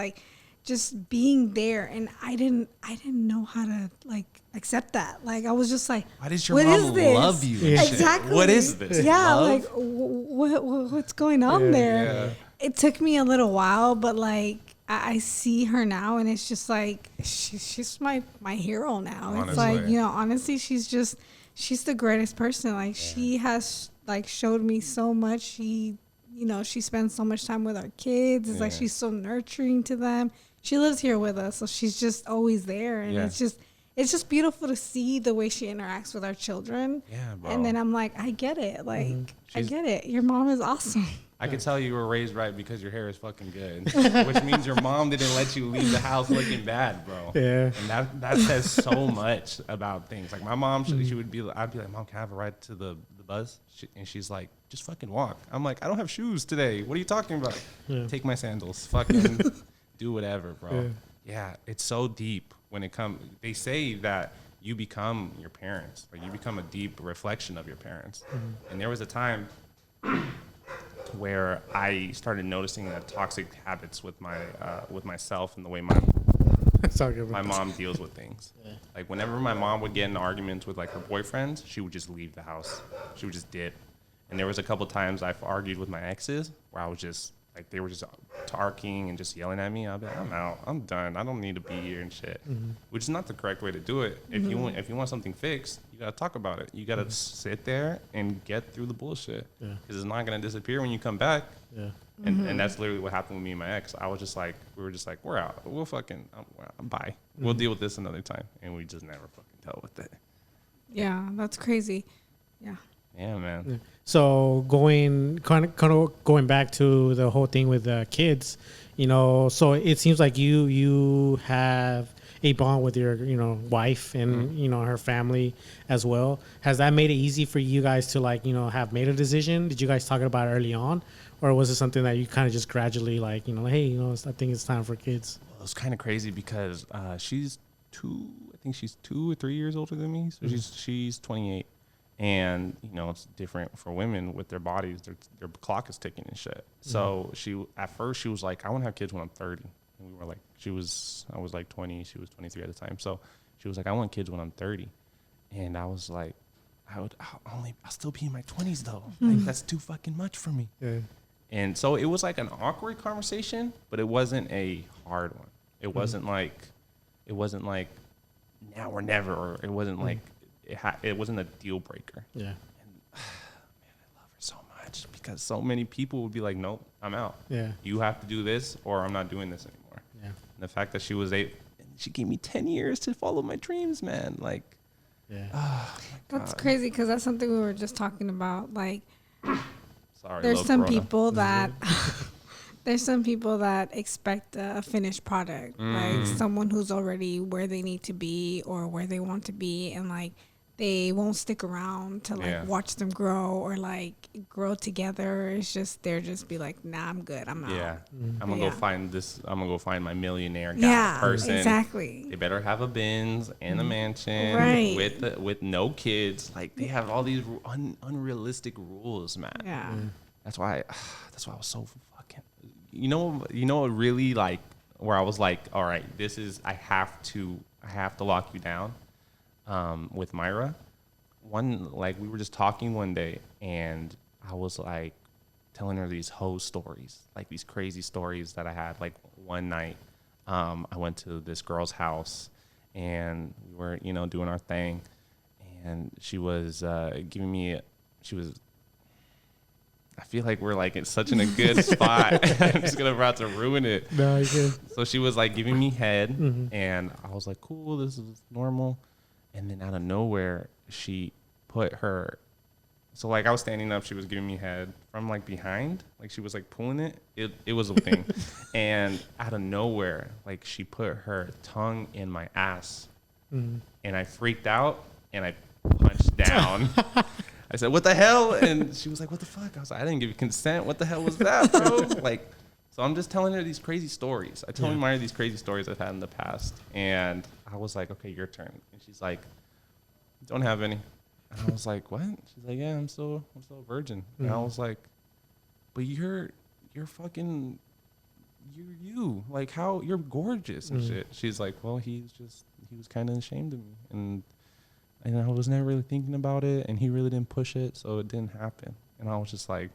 being there. And I didn't know how to like accept that. Like, I was just like, why does your mom love you? Yeah. Exactly. What is this? Yeah. Love? Like, what's going on there? Yeah. It took me a little while, but like, I see her now, and it's just like, she's my hero now. Honestly. It's like, honestly, she's the greatest person. Like, she has like showed me so much. She spends so much time with our kids. It's like, she's so nurturing to them. She lives here with us, so she's just always there. And it's just beautiful to see the way she interacts with our children. Yeah, bro. And then I'm like, I get it. Like, I get it. Your mom is awesome. I could tell you were raised right because your hair is fucking good, which means your mom didn't let you leave the house looking bad, bro. Yeah. And that says so much about things. Like my mom, she would be, I'd be like, Mom, can I have a ride to the bus? And she's like, just fucking walk. I'm like, I don't have shoes today. What are you talking about? Yeah. Take my sandals. Fucking do whatever, bro. Yeah, it's so deep when it comes. They say that you become your parents, like you become a deep reflection of your parents. And there was a time where I started noticing the toxic habits with myself and the way my mom deals with things. Like whenever my mom would get in arguments with like her boyfriends, she would just leave the house. She would just dip. And there was a couple times I've argued with my exes where I was just like, they were just talking and just yelling at me. I'd be like, I'm out. I'm done. I don't need to be here and shit. Which is not the correct way to do it. If you want something fixed, you gotta talk about it. You gotta sit there and get through the bullshit. Because it's not gonna disappear when you come back. And that's literally what happened with me and my ex. I was just like, we're out. We'll fucking bye. We'll deal with this another time. And we just never fucking dealt with it. Yeah, that's crazy. Yeah. Yeah, man. Yeah. So going back to the whole thing with the kids, you know, so it seems like you have a bond with your, you know, wife and, you know, her family as well. Has that made it easy for you guys to like, you know, have made a decision? Did you guys talk about it early on? Or was it something that you kind of just gradually like, you know, hey, you know, I think it's time for kids? Well, it was kind of crazy because she's 2 or 3 years older than me. So she's 28. And, you know, it's different for women with their bodies. Their clock is ticking and shit. So at first she was like, I want to have kids when I'm 30. And we were like, I was like 20. She was 23 at the time. So she was like, I want kids when I'm 30. And I was like, I'll still be in my 20s though. Like, that's too fucking much for me. Yeah. And so it was like an awkward conversation, but it wasn't a hard one. It wasn't like now or never, or it wasn't like, it wasn't a deal breaker. Yeah. And man, I love her so much because so many people would be like, nope, I'm out. Yeah. You have to do this or I'm not doing this anymore. Yeah. And the fact that she gave me 10 years to follow my dreams, man. Like, yeah. Oh, that's crazy because that's something we were just talking about. Like, sorry, there's some people that there's some people that expect a finished product, like someone who's already where they need to be or where they want to be, and like they won't stick around to like watch them grow or like grow together. It's just they're just be like, nah, I'm good, I'm out. Yeah, I'm gonna go find this. I'm gonna go find my millionaire guy person. Exactly. They better have a Benz and a mansion with no kids. Like they have all these unrealistic rules, man. Yeah, that's why I was so fucking. You know, really like where I was like, all right, this is I have to lock you down. With Myra, we were just talking one day and I was like telling her these hoe stories, like these crazy stories that I had. Like one night, I went to this girl's house and we were, you know, doing our thing, and she was I feel like we're like in a good spot. I'm just about to ruin it. No, you good. So she was like giving me head, and I was like, cool, this is normal. And then out of nowhere, she put her. So like I was standing up, she was giving me head from like behind, like she was like pulling it. It was a thing, and out of nowhere, like she put her tongue in my ass, and I freaked out and I punched down. I said, "What the hell?" And she was like, "What the fuck?" I was like, "I didn't give you consent. What the hell was that, bro?" Like, so I'm just telling her these crazy stories. I told Maya these crazy stories I've had in the past, and I was like, "Okay, your turn." And she's like, "Don't have any." And I was like, "What?" She's like, "Yeah, I'm still a virgin." And I was like, "But you're fucking, you're you. Like, how you're gorgeous and shit." She's like, "Well, he was kind of ashamed of me, and I was never really thinking about it, and he really didn't push it, so it didn't happen." And I was just like,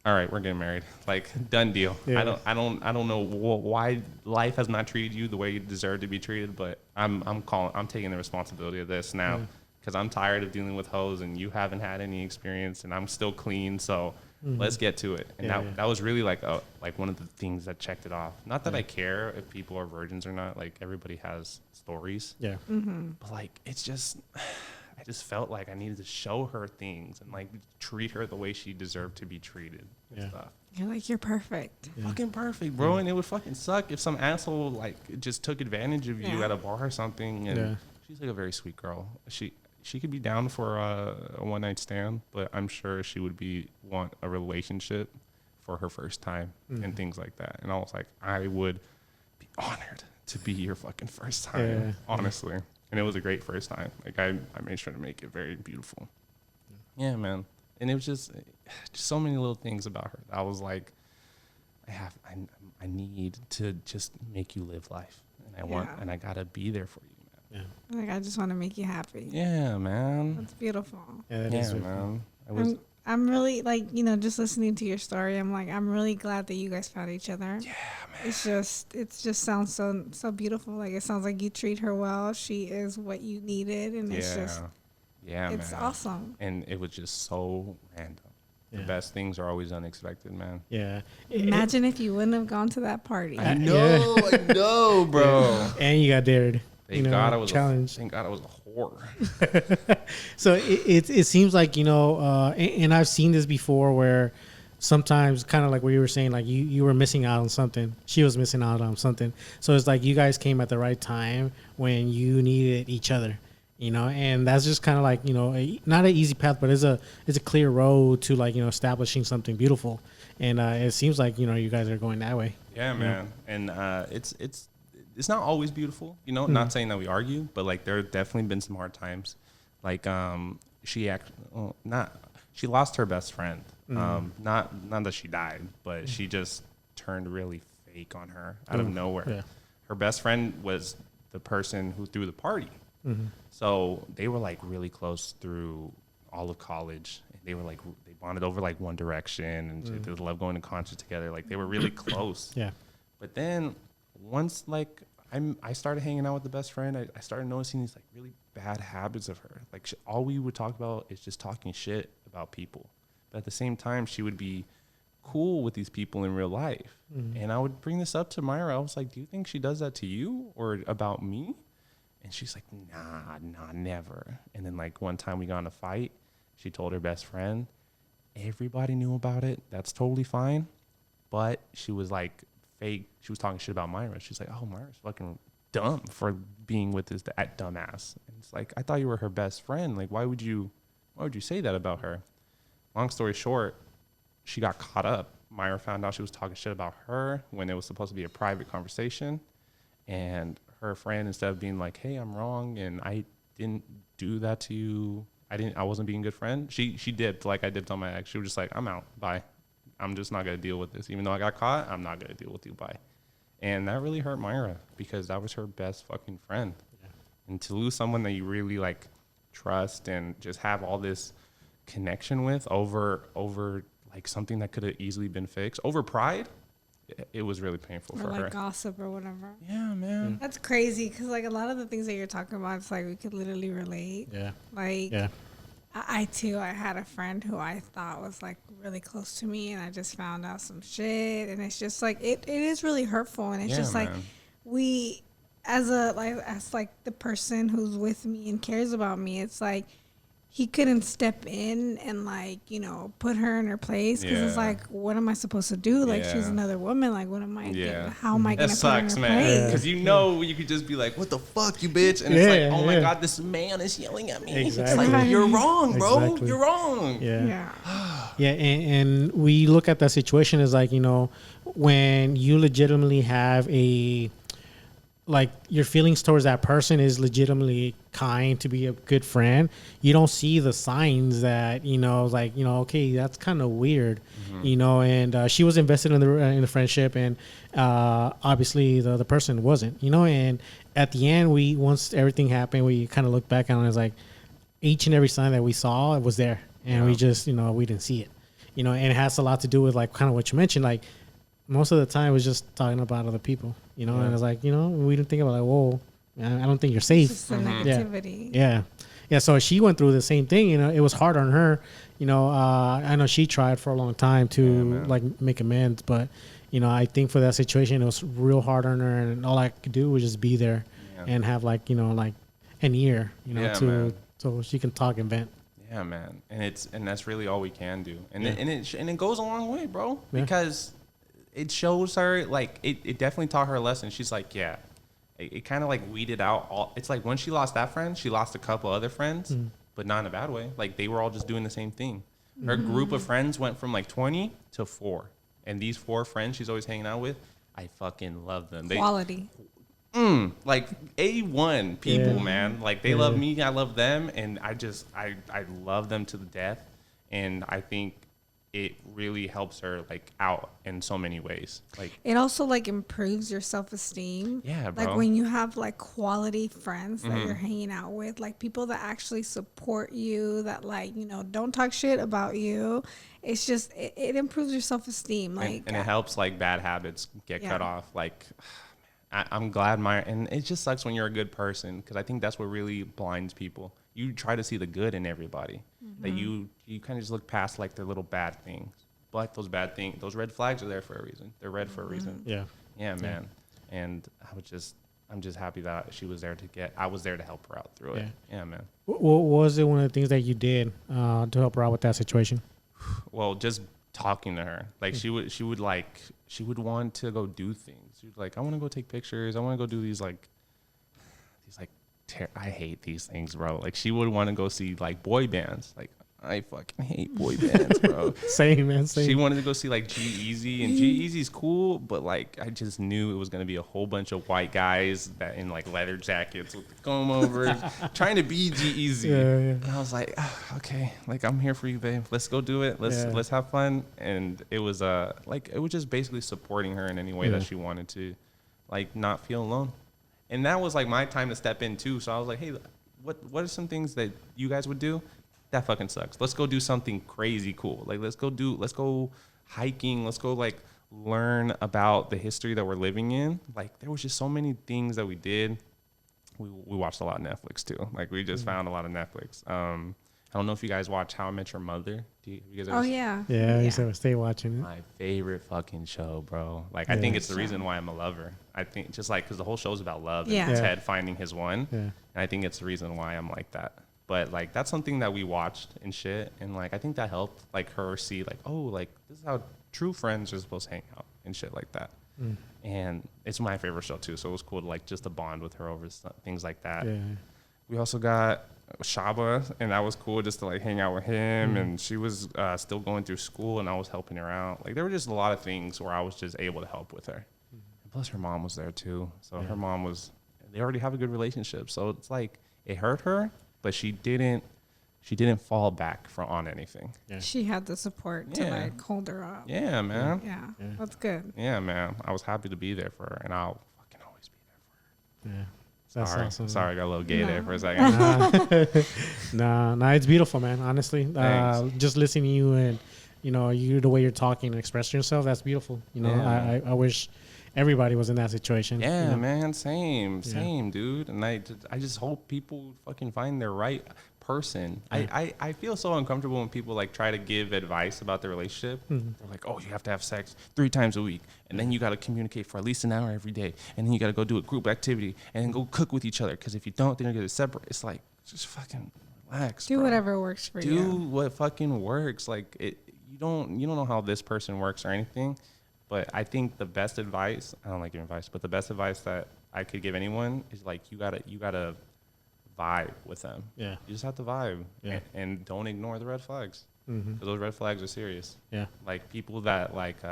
all right, we're getting married. Like, done deal. Yeah. I don't know why life has not treated you the way you deserve to be treated, but I'm taking the responsibility of this now because I'm tired of dealing with hoes, and you haven't had any experience, and I'm still clean, so let's get to it. And that was really like one of the things that checked it off. Not that I care if people are virgins or not. Like, everybody has stories. Yeah. But like, it's just, I just felt like I needed to show her things and like treat her the way she deserved to be treated and stuff. You're like, you're perfect. Fucking perfect, bro. And it would fucking suck if some asshole like just took advantage of you at a bar or something. And she's like a very sweet girl. She could be down for a one night stand, but I'm sure she would want a relationship for her first time and things like that. And I was like, I would be honored to be your fucking first time, honestly. And it was a great first time. Like I made sure to make it very beautiful. Yeah, man. And it was just so many little things about her. I was like, I need to just make you live life, and I gotta be there for you, man. Yeah. Like I just want to make you happy. Yeah, man. That's beautiful. Yeah, man. I'm really like, you know, just listening to your story. I'm like, I'm really glad that you guys found each other. Yeah, man. It just sounds so beautiful. Like it sounds like you treat her well. She is what you needed, and it's just. Yeah, it's awesome. And it was just so random. The best things are always unexpected, man. Yeah. Imagine if you wouldn't have gone to that party. I know, bro. Yeah. And you got dared. Thank God I was challenged. Thank God I was a whore. So it seems like, you know, and I've seen this before where sometimes kind of like what you were saying, like you were missing out on something. She was missing out on something. So it's like you guys came at the right time when you needed each other. You know, and that's just kind of like, you know, not an easy path, but it's a clear road to like, you know, establishing something beautiful. And it seems like, you know, you guys are going that way. Yeah, man. And it's not always beautiful, you know, not saying that we argue, but like there have definitely been some hard times. Like she lost her best friend. Not that she died, but she just turned really fake on her out of nowhere. Yeah. Her best friend was the person who threw the party. So they were like really close through all of college. They were like, they bonded over like One Direction and they loved going to concerts together. Like they were really close. Yeah. But then once like I started hanging out with the best friend, I started noticing these like really bad habits of her. Like all we would talk about is just talking shit about people. But at the same time, she would be cool with these people in real life. And I would bring this up to Myra. I was like, do you think she does that to you or about me? And she's like, nah, never. And then like one time we got in a fight, she told her best friend, everybody knew about it. That's totally fine. But she was like fake. She was talking shit about Myra. She's like, oh, Myra's fucking dumb for being with this dumbass. And it's like, I thought you were her best friend. Like, why would you say that about her? Long story short, she got caught up. Myra found out she was talking shit about her when it was supposed to be a private conversation. And her friend, instead of being like, hey, I'm wrong and I didn't do that to you, I wasn't being a good friend, she dipped like I dipped on my ex. She was just like, I'm out, bye. I'm just not gonna deal with this. Even though I got caught, I'm not gonna deal with you, bye. And that really hurt Myra because that was her best fucking friend. Yeah. And to lose someone that you really like trust and just have all this connection with over like something that could have easily been fixed, over pride, it was really painful for her. Or like gossip or whatever. Yeah, man. That's crazy because like a lot of the things that you're talking about, it's like we could literally relate. Yeah. Like, I too, I had a friend who I thought was like really close to me, and I just found out some shit, and it's just like it is really hurtful, and it's just like we, as the person who's with me and cares about me, it's like he couldn't step in and like, you know, put her in her place because it's like, what am I supposed to do? Like she's another woman. Like what am I? How am I gonna put her in her place? Because you know you could just be like, what the fuck, you bitch, and it's like, oh my god, this man is yelling at me. Exactly. It's like you're wrong, bro. Exactly. You're wrong. Yeah, and we look at that situation as like, you know, when you legitimately have like your feelings towards that person is legitimately kind to be a good friend, you don't see the signs that, you know, like, you know, okay, that's kind of weird, you know, and she was invested in the friendship, and obviously the person wasn't, you know, and at the end, once everything happened, we kind of looked back on it, and it's like each and every sign that we saw, it was there, and we just, you know, we didn't see it, you know, and it has a lot to do with like kind of what you mentioned, like most of the time it was just talking about other people, you know, and it's like, you know, we didn't think about like, whoa, I don't think you're safe. It's just the negativity. Yeah. So she went through the same thing, you know, it was hard on her, you know, I know she tried for a long time to like make amends, but, you know, I think for that situation, it was real hard on her, and all I could do was just be there and have like, you know, like an ear, you know, so she can talk and vent. Yeah, man, and that's really all we can do, and it goes a long way, bro, because it shows her, like, it definitely taught her a lesson. She's like, yeah, it kind of like weeded out all. It's like when she lost that friend, she lost a couple other friends, but not in a bad way. Like, they were all just doing the same thing. Her group of friends went from like 20 to 4, and these 4 friends she's always hanging out with, I fucking love them. Quality. Like A1 people, man. Like, they love me, I love them, and I love them to the death. And I think it really helps her, like, out in so many ways. Like, it also, like, improves your self-esteem. Yeah, bro. Like, when you have, like, quality friends that you're hanging out with, like, people that actually support you, that, like, you know, don't talk shit about you. It's just, it improves your self-esteem. Like, and it helps, like, bad habits get cut off. Like, I'm glad and it just sucks when you're a good person, because I think that's what really blinds people. You try to see the good in everybody. That you kind of just look past, like, their little bad things. But those bad things, those red flags are there for a reason. They're red for a reason. Yeah. Yeah, man. And I'm just happy that I was there to help her out through it. Yeah, man. What was it one of the things that you did to help her out with that situation? Well, just talking to her. Like, she would want to go do things. She was like, I want to go take pictures. I want to go do these I hate these things, bro. Like, she would want to go see, like, boy bands. Like, I fucking hate boy bands, bro. Same, man. Same. She wanted to go see, like, G-Eazy, and G-Eazy's cool, but, like, I just knew it was going to be a whole bunch of white guys that in, like, leather jackets with the comb over, trying to be G-Eazy. And I was like, okay, like, I'm here for you, babe. Let's go do it. Let's have fun. And it was it was just basically supporting her in any way that she wanted to, like, not feel alone. And that was, like, my time to step in too. So I was like, hey, what are some things that you guys would do? That fucking sucks. Let's go do something crazy cool. Like, let's go hiking. Let's go, like, learn about the history that we're living in. Like, there was just so many things that we did. We watched a lot of Netflix too. Like, we just found a lot of Netflix. I don't know if you guys watch How I Met Your Mother. Do you guys ever Yeah, I used to stay watching it. My favorite fucking show, bro. Like, I think it's the reason why I'm a lover. I think just, like, because the whole show's about love and Ted finding his one. Yeah. And I think it's the reason why I'm like that. But, like, that's something that we watched and shit. And, like, I think that helped, like, her see, like, oh, like, this is how true friends are supposed to hang out and shit like that. And it's my favorite show, too. So it was cool to, like, just to bond with her over things like that. Yeah. We also got Shaba, and that was cool just to, like, hang out with him. And she was still going through school, and I was helping her out. Like, there were just a lot of things where I was just able to help with her. And plus, her mom was there, too. So her mom they already have a good relationship. So it's like, it hurt her, but she didn't fall back on anything. Yeah. She had the support to, like, hold her up. Yeah, man. Yeah, that's good. Yeah, man. I was happy to be there for her, and I'll fucking always be there for her. Yeah. That's awesome. Sorry, I got a little gay there for a second. Nah, it's beautiful, man. Honestly, just listening to you and, you know, the way you're talking and expressing yourself, that's beautiful. You know, I wish everybody was in that situation. Yeah, you know? man. Same, dude. And I just hope people fucking find their right person. I feel so uncomfortable when people, like, try to give advice about their relationship. They're like, oh, you have to have sex 3 times a week, and then you got to communicate for at least an hour every day, and then you got to go do a group activity, and then go cook with each other, because if you don't, then you're going to separate. It's like, just fucking relax, do whatever works for you. Do what fucking works. Like, you don't know how this person works or anything, but I think the best advice, I don't like giving advice, but the best advice that I could give anyone is, like, you gotta vibe with them. Yeah. You just have to vibe. Yeah. And don't ignore the red flags. Because those red flags are serious. Yeah. Like, people that, like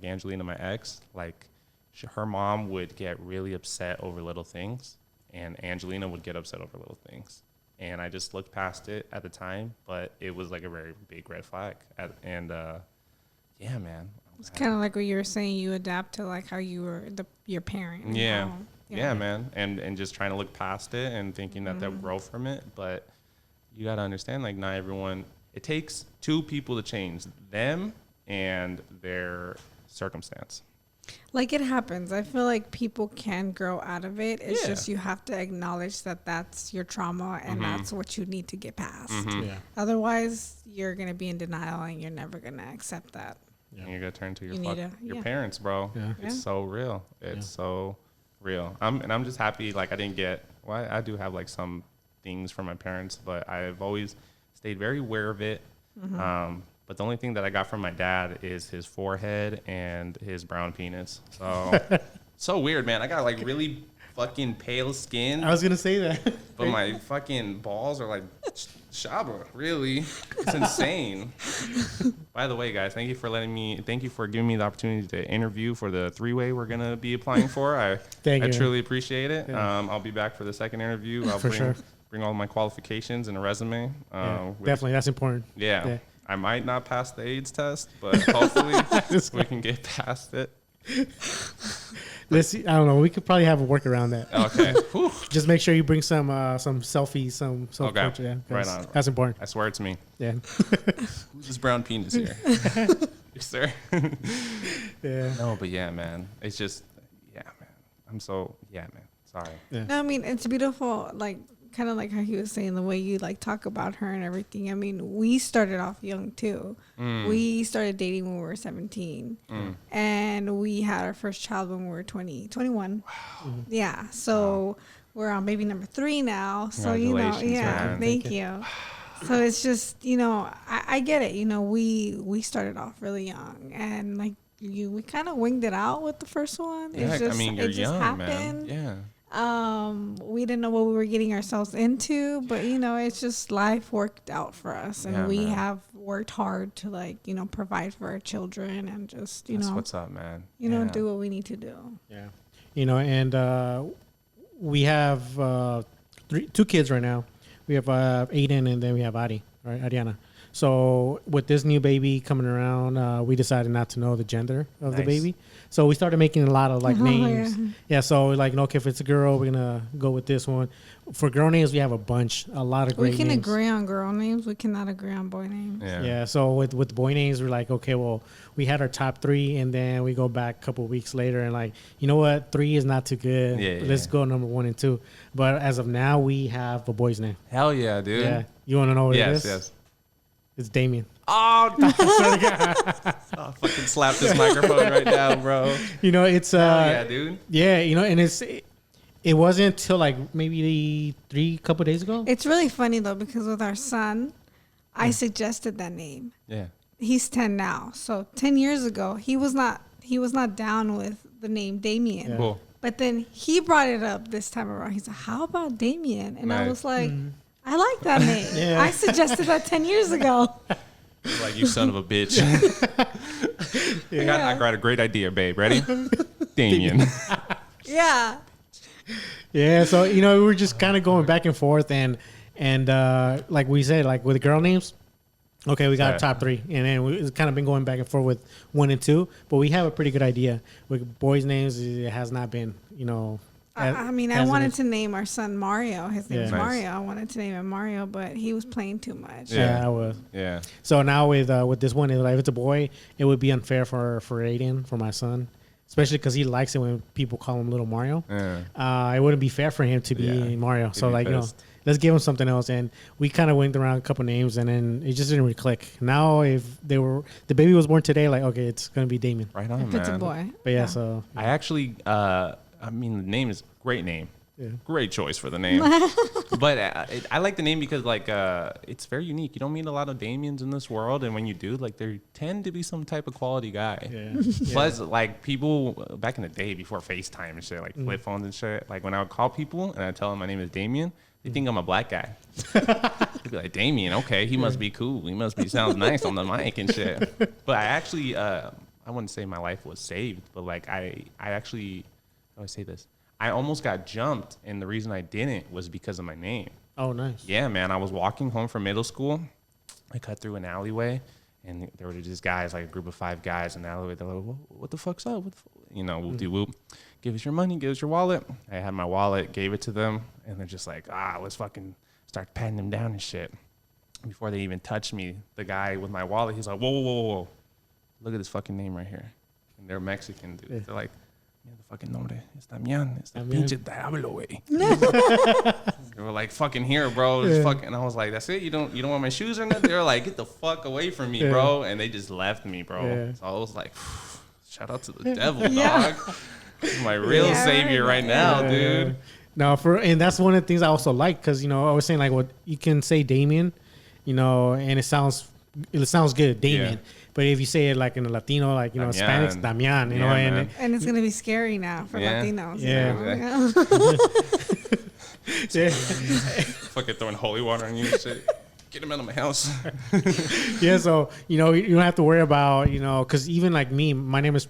Angelina, my ex, like, her mom would get really upset over little things, and Angelina would get upset over little things. And I just looked past it at the time, but it was, like, a very big red flag. Yeah, man. It's kind of like what you were saying. You adapt to, like, how you were your parent. Yeah. Yeah, man. And just trying to look past it and thinking that they'll grow from it. But you got to understand, like, not everyone, it takes 2 people to change them and their circumstance. Like, it happens. I feel like people can grow out of it. It's just you have to acknowledge that that's your trauma and that's what you need to get past. Yeah. Otherwise, you're going to be in denial and you're never going to accept that. Yeah. And you're going to turn to your parents, bro. Yeah. It's so real. It's so real. I'm just happy, like, I didn't get, well, I do have, like, some things from my parents, but I've always stayed very aware of it. But the only thing that I got from my dad is his forehead and his brown penis. So, so weird, man. I got like really fucking pale skin. I was going to say that. But my fucking balls are like Shaba, really. It's insane. By the way, guys, thank you for giving me the opportunity to interview for the 3-way we're going to be applying for. I truly appreciate it. Yeah. I'll be back for the second interview. I'll bring all my qualifications and a resume. Definitely, that's important. Yeah. I might not pass the AIDS test, but hopefully we can get past it. Let's see. I don't know. We could probably have a work around that. Okay. Just make sure you bring some selfies, some okay. Yeah, right on. That's important. I swear it's me. Yeah. Who's this brown penis here? Yes, sir. Yeah. No, but yeah, man. It's just, yeah, man. Man. Sorry. Yeah. No, I mean, it's beautiful. Like, kind of like how he was saying, the way you like talk about her and everything. I mean, we started off young too. We started dating when we were 17 and we had our first child when we were 21. Wow. Yeah. So we're on baby number 3 now. So, you know, yeah, thank you. So it's just, you know, I get it. You know, we started off really young and like we kind of winged it out with the first one. Yeah, it's just, I mean, you're young, happened. man. Yeah. We didn't know what we were getting ourselves into, but you know, it's just life worked out for us, and we have worked hard to like, you know, provide for our children and just, you That's know, what's up, man. You know, do what we need to do. Yeah. You know, and we have 2 kids right now. We have Aiden and then we have Adi, right? Ariana. So with this new baby coming around, we decided not to know the gender of the baby. So we started making a lot of like names. Yeah. So like, okay, if it's a girl, we're gonna go with this one. For girl names, we have a lot of great names. We can agree on girl names. We cannot agree on boy names. Yeah. So with boy names, we're like, okay, well, we had our top 3, and then we go back a couple of weeks later, and like, you know what, 3 is not too good. Let's go number 1 and 2. But as of now, we have a boy's name. Hell yeah, dude. Yeah. You want to know what it is? Yes. It's Damian. Oh, I'll fucking slap this microphone right now, bro. You know, it's yeah, dude. Yeah, you know, and it wasn't till like maybe couple days ago. It's really funny though, because with our son, I suggested that name. Yeah. He's 10 now. So 10 years ago, he was not down with the name Damian. Yeah. Cool. But then he brought it up this time around. He said, "How about Damian?" And I was like, I like that name. Yeah. I suggested that 10 years ago. Like, you son of a bitch. I got a great idea, babe. Ready? Damian. Yeah. Yeah. So, you know, we were just kind of going back and forth, and like we said, like with the girl names, okay, we got our top 3, and then we've kind of been going back and forth with 1 and 2, but we have a pretty good idea. With boys' names, it has not been, you know. I mean, I wanted to name our son Mario. His name's Nice. Mario. I wanted to name him Mario, but he was playing too much. Yeah, I was. Yeah. So now with this one, like if it's a boy, it would be unfair for Aiden, for my son, especially because he likes it when people call him Little Mario. Yeah. It wouldn't be fair for him to be Mario. So like, you know, let's give him something else. And we kind of went around a couple names, and then it just didn't really click. Now, if the baby was born today, like, okay, it's gonna be Damian. Right on, If man. it's a boy. But yeah, so I actually, I mean, the name is a great name. Yeah. Great choice for the name. But I like the name because, like, it's very unique. You don't meet a lot of Damians in this world. And when you do, like, they tend to be some type of quality guy. yeah. Plus, like, people back in the day before FaceTime and shit, like flip phones and shit, like, when I would call people and I tell them my name is Damian, they think I'm a black guy. They'd be like, Damian, okay, he must be cool. He must be sounds nice on the mic and shit. But I actually, I wouldn't say my life was saved, but, like, I actually, how do I say this? I almost got jumped, and the reason I didn't was because of my name. Oh, nice. Yeah, man. I was walking home from middle school. I cut through an alleyway, and there were just guys, like a group of 5 guys in the alleyway. They're like, what the fuck's up? You know, whoop-de-whoop. Give us your money. Give us your wallet. I had my wallet, gave it to them, and they're just like, let's fucking start patting them down and shit. Before they even touched me, the guy with my wallet, he's like, whoa. Look at this fucking name right here. And they're Mexican, dude. Yeah. They're like, the fucking nombre es Damian. It's the pinche diablo, güey. They were like, fucking here, bro. Just fucking. And I was like, that's it? You don't want my shoes or nothing? They were like, get the fuck away from me, bro. And they just left me, bro. Yeah. So I was like, shout out to the devil, dog. He's my real savior right now, dude. No, and that's one of the things I also like because I was saying like what you can say Damian, and it sounds good, Damian. Yeah. But if you say it like in a Latino, like Damian. Hispanics, Damian, Man. And it's gonna be scary now for Latinos. Yeah. Yeah. Fucking throwing holy water on you and shit. Get him out of my house. Yeah, so you don't have to worry about because even like me, my name is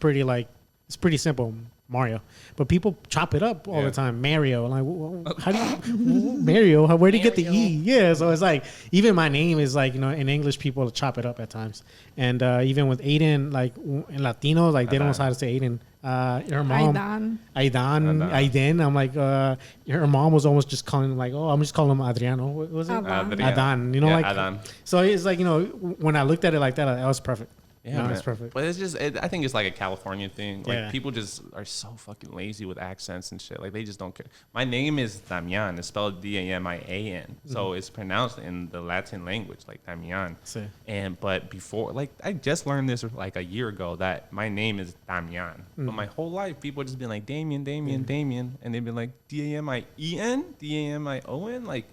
it's pretty simple, Mario, but people chop it up all the time, Mario. Like, how do you Mario? Where do you get the E? Yeah, so it's like even my name is like in English people chop it up at times, and even with Aiden, like in Latino, like they don't know how to say Aiden. Her mom, Aiden. I'm like, her mom was almost just calling him like, oh, I'm just calling him Adriano. What was it? Adan. Adan. So it's like when I looked at it like that, that was perfect. Yeah, it's perfect. But it's just, I think it's like a California thing. Like Yeah. people just are so fucking lazy with accents and shit. Like they just don't care. My name is Damian. It's spelled Damian. So it's pronounced in the Latin language like Damian. See. But before, like I just learned this like a year ago that my name is Damian. But my whole life people just been like Damian, and they've been like Damien, Damion. Like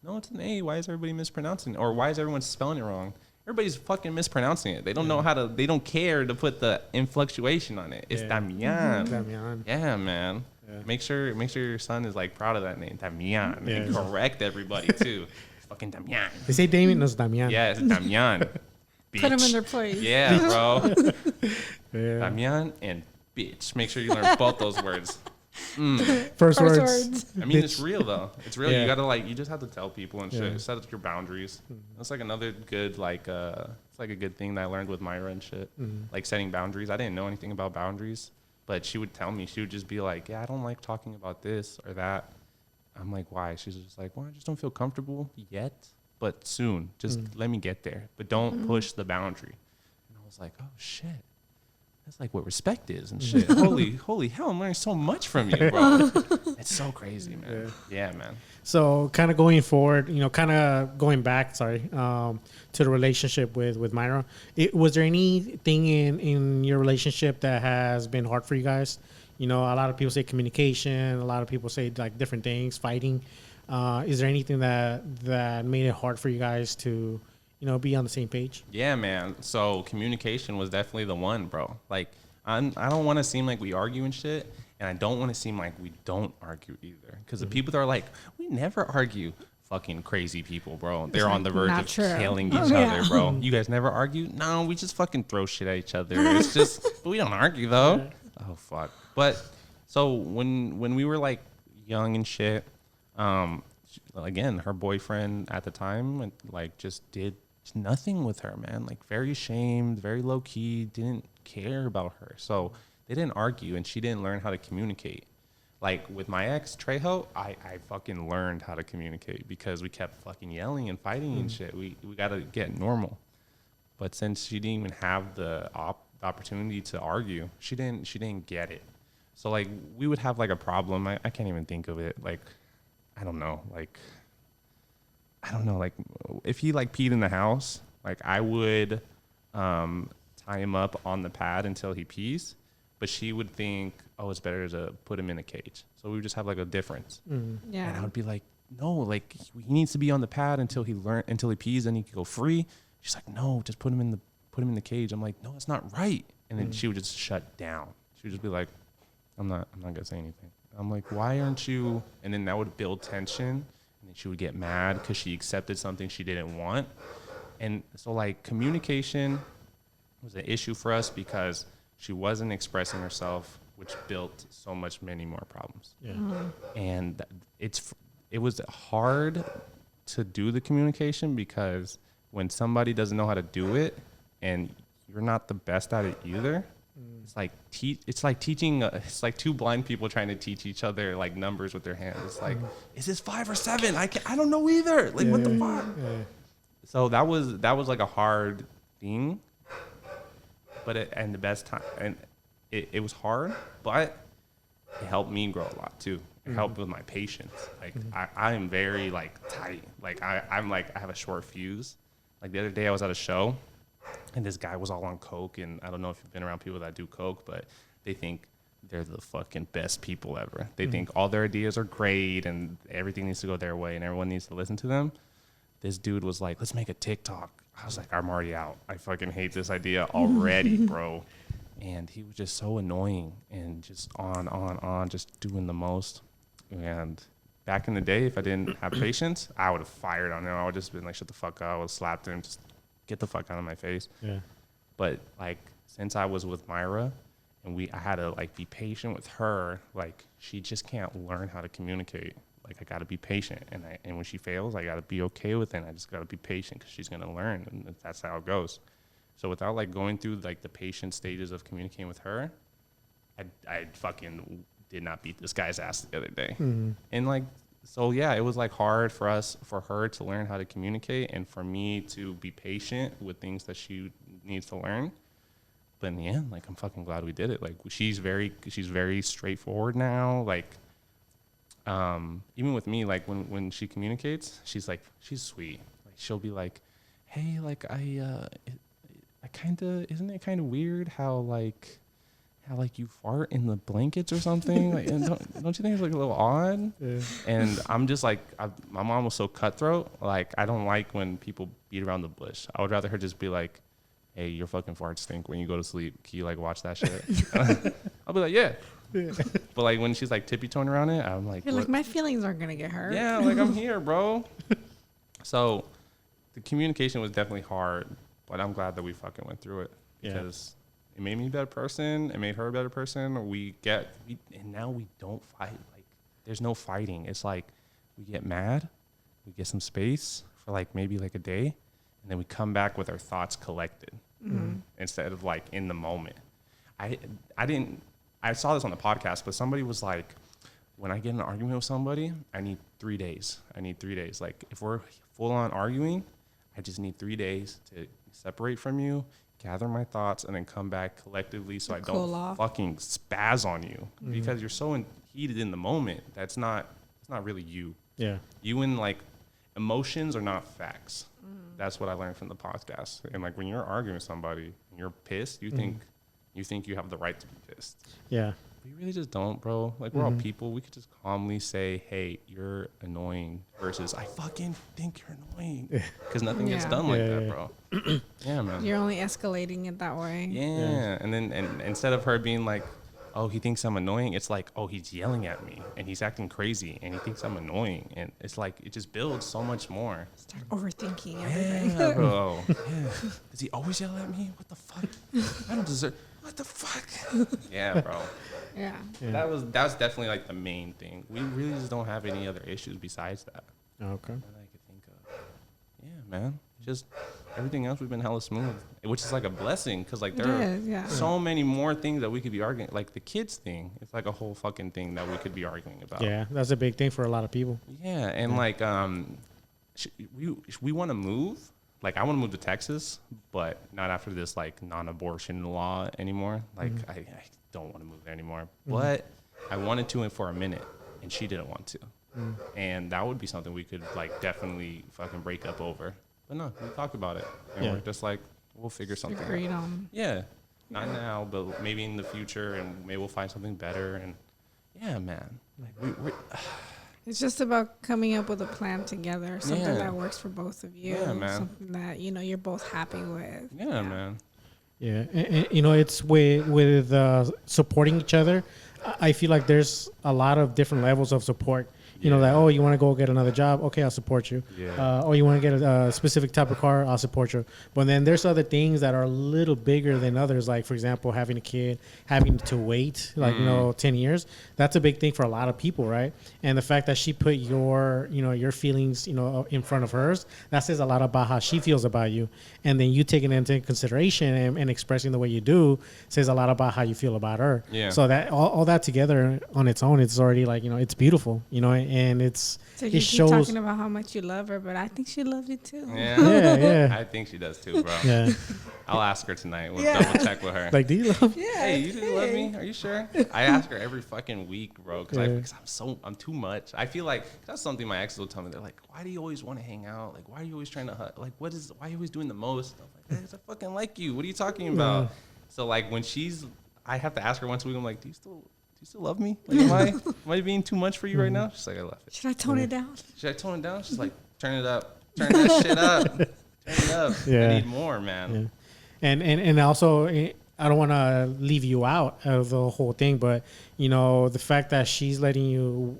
no, it's an A. Why is everybody mispronouncing it? Or why is everyone spelling it wrong? Everybody's fucking mispronouncing it. They don't know how to. They don't care to put the inflectuation on it. It's Damian. Damian. Yeah, man. Yeah. Make sure your son is like proud of that name, Damian. Yeah. And correct everybody too. It's fucking Damian. They say Damian, no, it's Damian. Yeah, it's Damian. Put them in their place. Yeah, bro. Yeah. Damian and bitch. Make sure you learn both those words. First words. I mean, it's real though. It's real. Yeah. You gotta you just have to tell people and shit. Yeah. Set up your boundaries. That's like another good it's like a good thing that I learned with Myra and shit. Like setting boundaries. I didn't know anything about boundaries, but she would tell me. She would just be like, "Yeah, I don't like talking about this or that." I'm like, "Why?" She's just like, "Well, I just don't feel comfortable yet, but soon. Just let me get there, but don't push the boundary." And I was like, "Oh shit." That's like what respect is and shit. Holy hell, I'm learning so much from you, bro. It's so crazy, man. Yeah, man. So kind of going forward, kind of going back, to the relationship with Myra. Was there anything in your relationship that has been hard for you guys? A lot of people say communication. A lot of people say like different things, fighting. Is there anything that made it hard for you guys to be on the same page? Yeah, man. So communication was definitely the one, bro. Like, I don't want to seem like we argue and shit, and I don't want to seem like we don't argue either. Because the people that are like, we never argue, fucking crazy people, bro. They're on the verge of killing each other, bro. You guys never argue? No, we just fucking throw shit at each other. It's just, but we don't argue though. Yeah. Oh fuck. But so when we were like young and shit, again, her boyfriend at the time like just did nothing with her, man. Like very ashamed, very low key, didn't care about her. So they didn't argue and she didn't learn how to communicate. Like with my ex, Trejo, I fucking learned how to communicate because we kept fucking yelling and fighting and shit. We got to get normal. But since she didn't even have the opportunity to argue, she didn't get it. So like we would have like a problem. I can't even think of it. Like, I don't know. Like if he like peed in the house, like I would tie him up on the pad until he pees, but she would think, oh, it's better to put him in a cage. So we would just have like a difference. Yeah. And I would be like, no, like he needs to be on the pad until he pees, and he can go free. She's like, no, just put him in the cage. I'm like, no, that's not right. And then she would just shut down. She would just be like, I'm not gonna say anything. I'm like, why aren't you? And then that would build tension. And then she would get mad because she accepted something she didn't want. And so like communication was an issue for us because she wasn't expressing herself, which built so many more problems. Yeah. And it was hard to do the communication because when somebody doesn't know how to do it and you're not the best at it either, it's like teaching. It's like two blind people trying to teach each other like numbers with their hands. It's like, is this 5 or 7? I don't know either. Like, what the fuck? Yeah. So that was like a hard thing. But the best time, and it was hard, but it helped me grow a lot too. It helped with my patience. Like I am very like tight. Like I'm like I have a short fuse. Like the other day I was at a show. And this guy was all on coke, and I don't know if you've been around people that do coke, but they think they're the fucking best people ever. They think all their ideas are great and everything needs to go their way and everyone needs to listen to them. This dude was like, let's make a TikTok. I was like, I'm already out. I fucking hate this idea already, bro. And he was just so annoying and just on, just doing the most. And back in the day, if I didn't have patience, I would have fired on him. I would have just been like, shut the fuck up. I would have slapped him, just get the fuck out of my face. Yeah. But like, since I was with Myra and I had to like be patient with her, like she just can't learn how to communicate. Like I got to be patient, and when she fails, I got to be okay with it. And I just got to be patient because she's gonna learn, and that's how it goes. So without like going through like the patient stages of communicating with her, I fucking did not beat this guy's ass the other day. And like, so yeah, it was like hard for her to learn how to communicate, and for me to be patient with things that she needs to learn. But in the end, like I'm fucking glad we did it. Like she's very straightforward now. Like. Even with me, like when she communicates, she's sweet. Like she'll be like, hey, like I kind of, isn't it kind of weird how you fart in the blankets or something? Like, and don't you think it's like a little odd? Yeah. And I'm just like, my mom was so cutthroat. Like I don't like when people beat around the bush. I would rather her just be like, hey, your fucking farts stink when you go to sleep. Can you like watch that shit? I'll be like, yeah. But like when she's like tippy-toeing around it, I'm like, you're like, my feelings aren't gonna get hurt. Yeah, like I'm here, bro. So the communication was definitely hard, but I'm glad that we fucking went through it because it made me a better person. It made her a better person. And now we don't fight. Like there's no fighting. It's like we get mad, we get some space for like maybe like a day, and then we come back with our thoughts collected instead of like in the moment. I saw this on the podcast, but somebody was like, when I get in an argument with somebody, I need 3 days. Like if we're full on arguing, I just need 3 days to separate from you, gather my thoughts, and then come back collectively so I don't fucking spaz on you because you're so heated in the moment. It's not really you. Yeah. You and like emotions are not facts. That's what I learned from the podcast. And like when you're arguing with somebody and you're pissed, you think you have the right to be pissed. Yeah. But you really just don't, bro. Like, we're all people. We could just calmly say, hey, you're annoying versus I fucking think you're annoying. Because nothing gets done like that, bro. Yeah, man. You're only escalating it that way. Yeah. And then and instead of her being like, oh, he thinks I'm annoying, it's like, oh, he's yelling at me and he's acting crazy and he thinks I'm annoying. And it's like, it just builds so much more. Start overthinking everything. Yeah, bro. Yeah. Does he always yell at me? What the fuck? I don't deserve... What the fuck? Yeah, bro. Yeah. That was definitely like the main thing. We really just don't have any other issues besides that. Okay. That I could think of. Yeah, man. Just everything else we've been hella smooth, which is like a blessing because like there are so many more things that we could be arguing. Like the kids thing, it's like a whole fucking thing that we could be arguing about. Yeah, that's a big thing for a lot of people. Yeah, and like we want to move. Like, I want to move to Texas, but not after this, like, non-abortion law anymore. Like, I don't want to move there anymore. But I wanted to for a minute, and she didn't want to. And that would be something we could, like, definitely fucking break up over. But no, we talked about it. And we're just like, we'll figure something out. Agreed on. Yeah. Not now, but maybe in the future, and maybe we'll find something better. And, yeah, man. Like, we're it's just about coming up with a plan together, something that works for both of you, something that you're both happy with. Yeah, man. Yeah, and it's with supporting each other. I feel like there's a lot of different levels of support. You know, like, oh, you want to go get another job? Okay, I'll support you. Yeah. Or you want to get a specific type of car? I'll support you. But then there's other things that are a little bigger than others. Like, for example, having a kid, having to wait, 10 years. That's a big thing for a lot of people, right? And the fact that she put your feelings, in front of hers, that says a lot about how she feels about you. And then you taking it into consideration and expressing the way you do says a lot about how you feel about her. Yeah. So that all that together on its own, it's already like, it's beautiful, and so you keep talking about how much you love her, but I think she loves you too. Yeah. I think she does too, bro. Yeah. I'll ask her tonight. We'll double check with her. Like, do you love me? Yeah. Hey, you do love me? Are you sure? I ask her every fucking week, bro, because I'm too much. I feel like that's something my exes will tell me. They're like, why do you always want to hang out? Like, why are you always trying to hug? Like, why are you always doing the most? I'm like, I fucking like you. What are you talking about? So like when she's I have to ask her once a week. I'm like, do you still love me? Like, am I being too much for you right now? She's like, I love it. Should I tone it down? Should I tone it down? She's like, turn it up. Turn that shit up. Turn it up. Yeah. I need more, man. Yeah. And also, I don't want to leave you out of the whole thing, but the fact that she's letting you,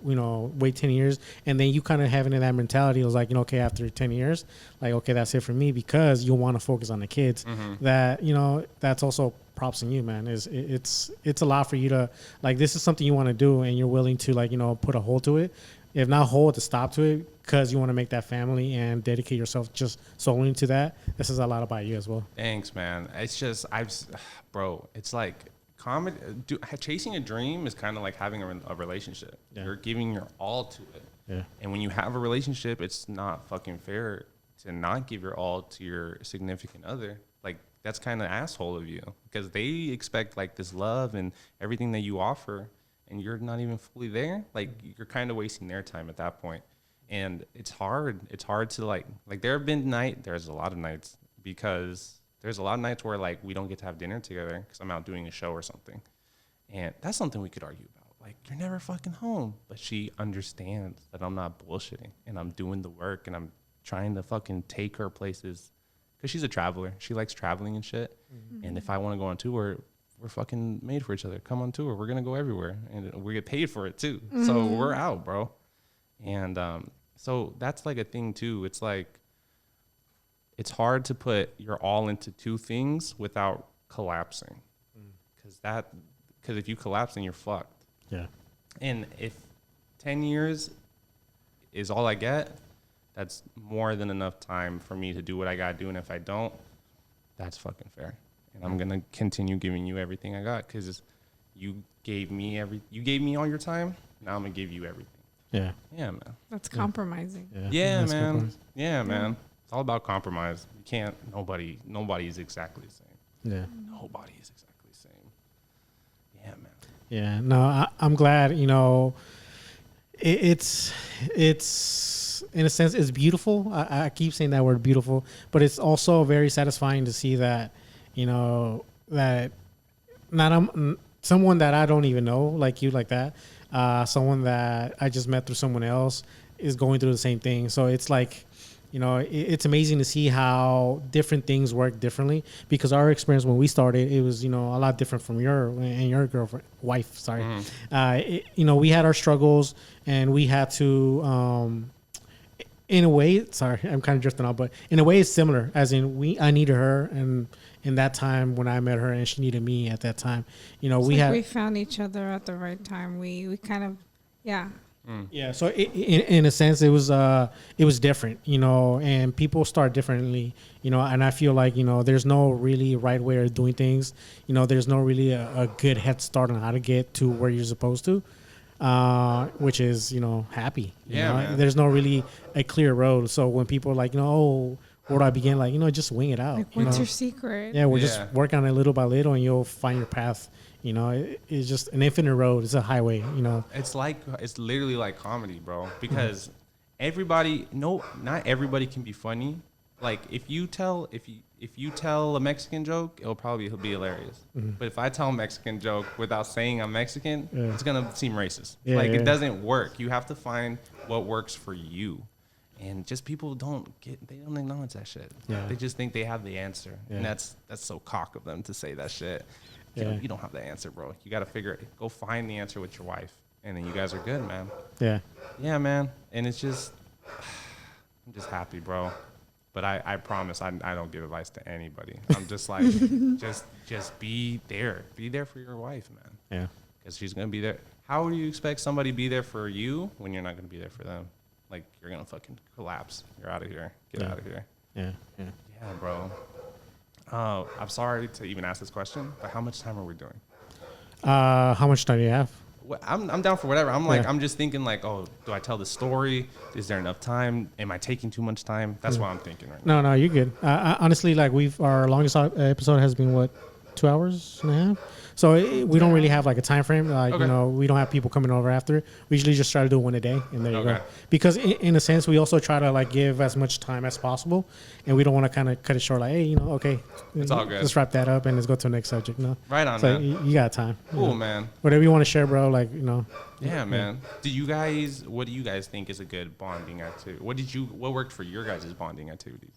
wait 10 years, and then you kind of having that mentality was like, okay, after 10 years, like, okay, that's it for me, because you want to focus on the kids. That that's also props in you, man. It's a lot for you to, like, this is something you want to do, and you're willing to, like, put a hold to it, if not hold, to stop to it, because you want to make that family and dedicate yourself just solely to that. This is a lot about you as well. Thanks, man. It's just bro, it's like comedy. Chasing a dream is kind of like having a relationship. Yeah. You're giving your all to it. Yeah. And when you have a relationship, it's not fucking fair to not give your all to your significant other. Like, that's kind of asshole of you, because they expect like this love and everything that you offer, and you're not even fully there. Like, you're kind of wasting their time at that point. And it's hard. It's hard to like there's a lot of nights, because there's a lot of nights where like we don't get to have dinner together because I'm out doing a show or something. And that's something we could argue about. Like, you're never fucking home. But she understands that I'm not bullshitting, and I'm doing the work, and I'm trying to fucking take her places, because she's a traveler. She likes traveling and shit. Mm-hmm. And if I want to go on tour, we're fucking made for each other. Come on tour. We're going to go everywhere. And we get paid for it too. Mm-hmm. So we're out, bro. And so that's like a thing too. It's like, it's hard to put your all into two things without collapsing. Because if you collapse, then you're fucked. Yeah. And if 10 years is all I get, that's more than enough time for me to do what I got to do. And if I don't, that's fucking fair. And I'm going to continue giving you everything I got, because you gave me all your time. Now I'm going to give you everything. Yeah. Yeah, man. That's compromising. Yeah, man. Yeah, man. It's all about compromise. You can't, nobody is exactly the same. Yeah. Nobody is exactly the same. Yeah, man. Yeah. No, I'm glad, it's in a sense, it's beautiful. I keep saying that word, beautiful, but it's also very satisfying to see that, that someone that I don't even know, like you, like that, someone that I just met through someone else is going through the same thing. So it's like, it's amazing to see how different things work differently, because our experience when we started, it was, a lot different from your wife. Sorry. Mm-hmm. We had our struggles, and we had to, in a way, sorry, I'm kind of drifting off, but in a way it's similar, as in I needed her, and in that time when I met her, and she needed me at that time, we found each other at the right time. We kind of, yeah. Yeah. So in a sense, it was different, and people start differently, and I feel like, there's no really right way of doing things. There's no really a good head start on how to get to where you're supposed to, which is, happy. Man. There's no really a clear road. So when people are like, oh, where do I begin? Like, just wing it out. Like, what's your secret? Yeah, we're just working on it little by little, and you'll find your path. It's just an infinite road. It's a highway, It's literally like comedy, bro. Because not everybody can be funny. Like, if you tell a Mexican joke, it'll be hilarious. Mm-hmm. But if I tell a Mexican joke without saying I'm Mexican, it's gonna seem racist. It doesn't work. You have to find what works for you. And just people don't acknowledge that shit. Yeah. They just think they have the answer. Yeah. And that's so cock of them to say that shit. Yeah. You don't have the answer, bro. You got to figure it. Go find the answer with your wife, and then you guys are good, man. Yeah. Yeah, man. And it's just, I'm just happy, bro. But I promise I don't give advice to anybody. I'm just like, just be there. Be there for your wife, man. Yeah. Because she's going to be there. How do you expect somebody to be there for you when you're not going to be there for them? Like, you're going to fucking collapse. You're out of here. Get out of here. Yeah. Yeah. Yeah, bro. I'm sorry to even ask this question, but how much time are we doing? How much time do you have? Well, I'm down for whatever. I'm just thinking like, oh, do I tell the story? Is there enough time? Am I taking too much time? That's what I'm thinking right now. No, you're good. Honestly, like our longest episode has been what, 2 hours and a half. So we don't really have like a time frame. Like, you know, we don't have people coming over after. We usually just try to do one a day, and there you go. Because in a sense, we also try to like give as much time as possible, and we don't want to kind of cut it short. Like, hey, you know, okay, it's all good. Let's wrap that up and let's go to the next subject. No, right on. So you got time. Cool, man. Whatever you want to share, bro. Like, you know. Yeah, man. What do you guys think is a good bonding activity? What worked for your guys' bonding activities?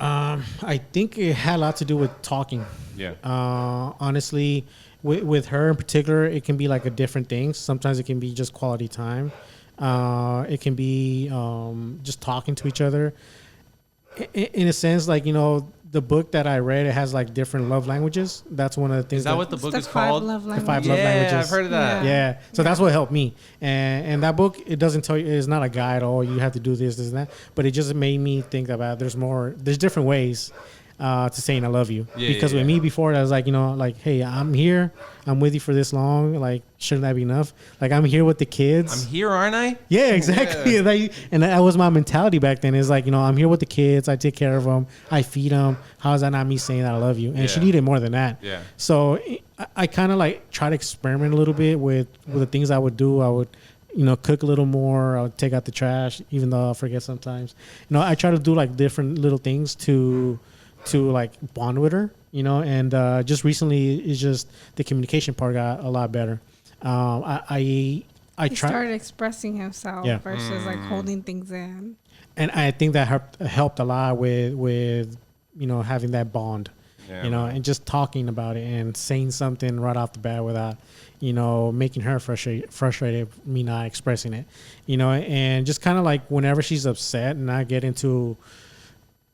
I think it had a lot to do with talking. Yeah. Honestly, with her in particular, it can be like a different things. Sometimes it can be just quality time. It can be just talking to each other. In a sense, like, you know, the book that I read, it has like different love languages. That's one of the things. Is that what the book is called? The 5 love languages. Yeah, I've heard of that. Yeah. So that's what helped me. And that book, it doesn't tell you, it's not a guide. Oh, you have to do this, and that. But it just made me think about there's different ways to saying I love you. Because with me before, I was like, you know, like, hey, I'm here. I'm with you for this long. Like, shouldn't that be enough? Like, I'm here with the kids. I'm here, aren't I? Yeah, exactly. Yeah. Like, and that was my mentality back then. It's like, you know, I'm here with the kids. I take care of them. I feed them. How is that not me saying that I love you? And she needed more than that. Yeah. So I kind of like try to experiment a little bit with the things I would do. I would, you know, cook a little more. I would take out the trash, even though I'll forget sometimes. You know, I try to do like different little things to like bond with her, you know, and just recently it's just the communication part got a lot better. He started expressing himself versus like holding things in. And I think that helped a lot with you know, having that bond, you know, and just talking about it and saying something right off the bat without, you know, making her frustrated, me not expressing it, you know, and just kind of like whenever she's upset and I get into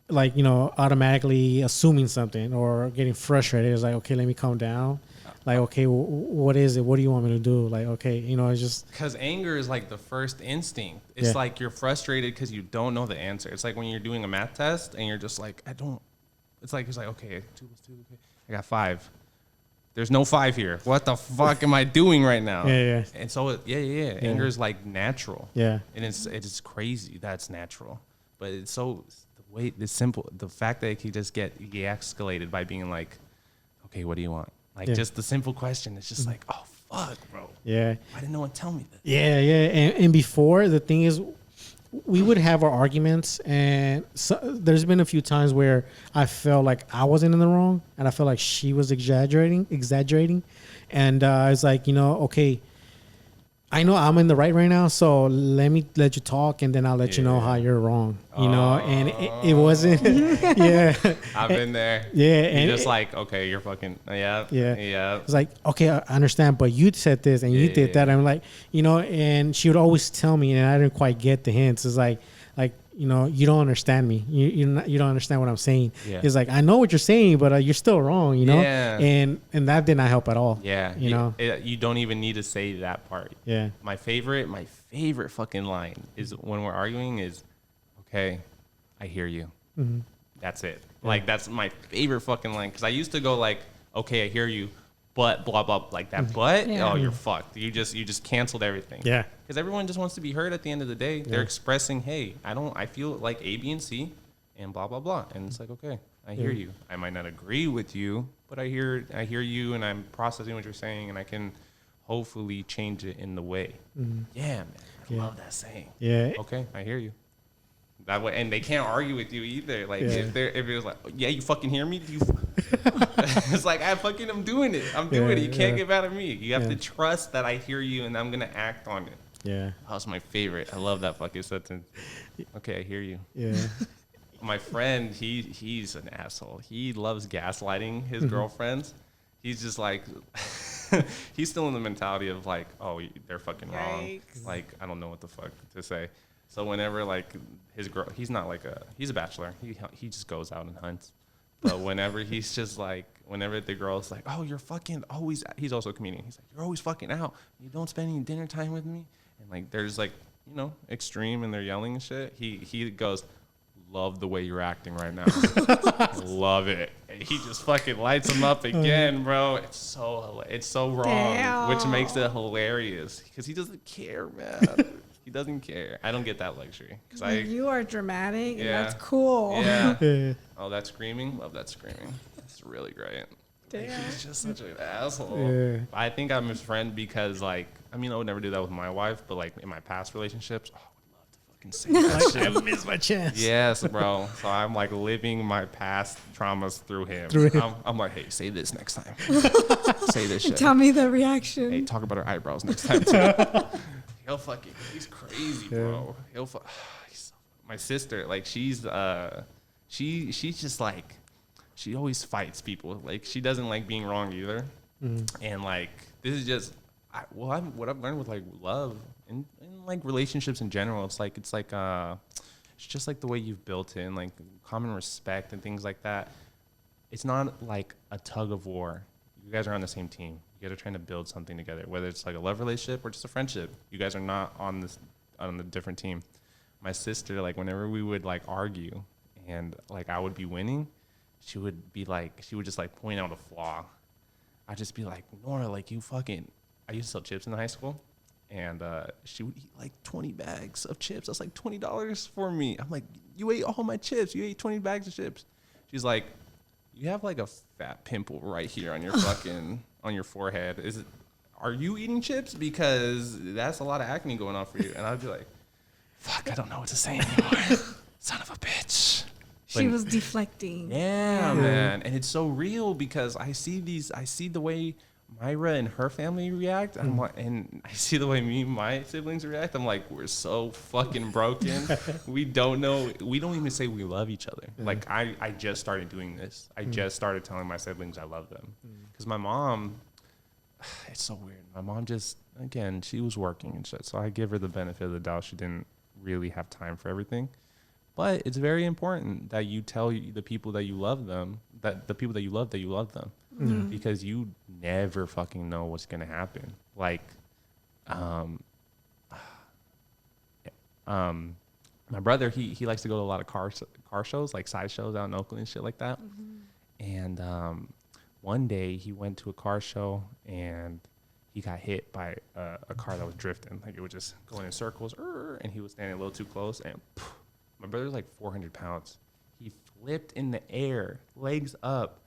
like, you know, automatically assuming something or getting frustrated, it's like, okay, let me calm down. Like, okay, what is it? What do you want me to do? Like, okay, you know, it's just... Because anger is like the first instinct. It's like you're frustrated because you don't know the answer. It's like when you're doing a math test and you're just like, it's like, okay, 2 plus 2, okay. I got 5. There's no 5 here. What the fuck am I doing right now? Yeah. And so, anger is like natural. Yeah. And it's crazy that's natural. But it's so... It's simple. The fact that he just get escalated by being like, okay, what do you want? Like just the simple question. It's just like, oh fuck, bro. Yeah. Why didn't no one tell me this? Yeah. And before, the thing is, we would have our arguments, and there's been a few times where I felt like I wasn't in the wrong, and I felt like she was exaggerating, and I was like, you know, okay, I know I'm in the right now, so let me let you talk, and then I'll let you know how you're wrong. You know, and it wasn't. I've been there. Yeah, and you're just like, okay, you're fucking. Yeah. It's like, okay, I understand, but you said this and you did that. I'm like, you know, and she would always tell me, and I didn't quite get the hints. It's like, you know, you don't understand me. You don't understand what I'm saying. Yeah. It's like, I know what you're saying, but you're still wrong, you know? Yeah. And that did not help at all. Yeah. You know? You don't even need to say that part. Yeah. My favorite fucking line is when we're arguing is, okay, I hear you. Mm-hmm. That's it. Yeah. Like, that's my favorite fucking line. Because I used to go like, okay, I hear you, but blah, blah, like that but, oh, you're fucked. You just canceled everything. Yeah. Because everyone just wants to be heard at the end of the day. They're expressing, hey, I feel like A, B, and C, and blah, blah, blah. And it's like, okay, I hear you. I might not agree with you, but I hear you, and I'm processing what you're saying, and I can hopefully change it in the way. Mm-hmm. Yeah, man. I love that saying. Yeah. Okay, I hear you. That way, and they can't argue with you either. Like if it was like, yeah, you fucking hear me? It's like I'm doing it. I'm doing it. You can't get mad at me. You have to trust that I hear you, and I'm gonna act on it. Yeah. That was my favorite. I love that fucking sentence. Okay, I hear you. Yeah. My friend, he's an asshole. He loves gaslighting his girlfriends. He's just like, he's still in the mentality of like, oh, they're fucking wrong. Like, I don't know what the fuck to say. So whenever like his girl, he's a bachelor. He just goes out and hunts. But whenever whenever the girl's like, oh, you're fucking always, he's also a comedian. He's like, you're always fucking out. You don't spend any dinner time with me. And like, there's like, you know, extreme and they're yelling and shit. He goes, love the way you're acting right now. Love it. And he just fucking lights him up again, bro. It's so wrong, Damn. Which makes it hilarious because he doesn't care, man. He doesn't care. I don't get that luxury. You are dramatic, and that's cool. Yeah. Oh, that screaming? Love that screaming. That's really great. Like, he's just such an asshole. Yeah. I think I'm his friend because, like, I mean, I would never do that with my wife, but, like, in my past relationships, I would love to fucking say that shit. I missed my chance. Yes, bro. So I'm, like, living my past traumas through him. I'm like, hey, say this next time. Say this shit. Tell me the reaction. Hey, talk about her eyebrows next time, too. He's crazy, bro. My sister, like, she's just, like, she always fights people. Like, she doesn't like being wrong either. And, like, this is just, what I've learned with, like, love and like, relationships in general. It's just, like, the way you've built in, like, common respect and things like that. It's not, like, a tug of war. You guys are on the same team. You guys are trying to build something together, whether it's, like, a love relationship or just a friendship. You guys are not on a different team. My sister, like, whenever we would, like, argue and, like, I would be winning, she would just, like, point out a flaw. I'd just be like, Nora, like, I used to sell chips in high school, and she would eat, like, 20 bags of chips. That's, like, $20 for me. I'm like, you ate all my chips. You ate 20 bags of chips. She's like, you have, like, a fat pimple right here on your on your forehead. Are you eating chips? Because that's a lot of acne going on for you. And I'd be like, fuck, I don't know what to say anymore. Son of a bitch. She was deflecting. Yeah, man. And it's so real because I see the way Myra and her family react. And I see the way me and my siblings react. I'm like, we're so fucking broken. We don't even say we love each other. Like, I just started doing this. I just started telling my siblings I love them. Because my mom, it's so weird. My mom just, again, she was working and shit. So I give her the benefit of the doubt. She didn't really have time for everything. But it's very important that you tell the people that you love them, that the people that you love them. Because you never fucking know what's going to happen. Like, my brother, he likes to go to a lot of car shows, like side shows out in Oakland and shit like that. And one day he went to a car show and he got hit by a car that was drifting. Like, it was just going in circles, and he was standing a little too close, and my brother's like 400 pounds. He flipped in the air, legs up,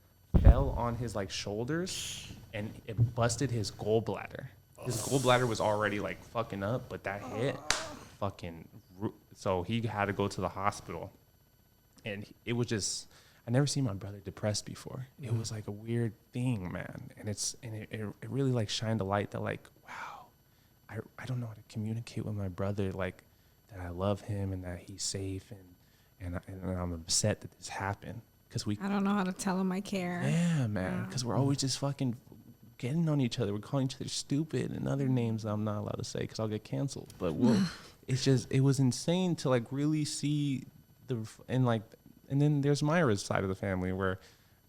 fell on his, like, shoulders, and it busted his gallbladder. His gallbladder was already, like, fucking up, but that hit so he had to go to the hospital. And it was just, I never seen my brother depressed before. It was like a weird thing, man. And it really, like, shined a light that, like, wow, I don't know how to communicate with my brother, like, that I love him and that he's safe, and I'm upset that this happened. I don't know how to tell him I care. Yeah, man. Because we're always just fucking getting on each other. We're calling each other stupid and other names that I'm not allowed to say because I'll get canceled. But it was insane to, like, really see and then there's Myra's side of the family where,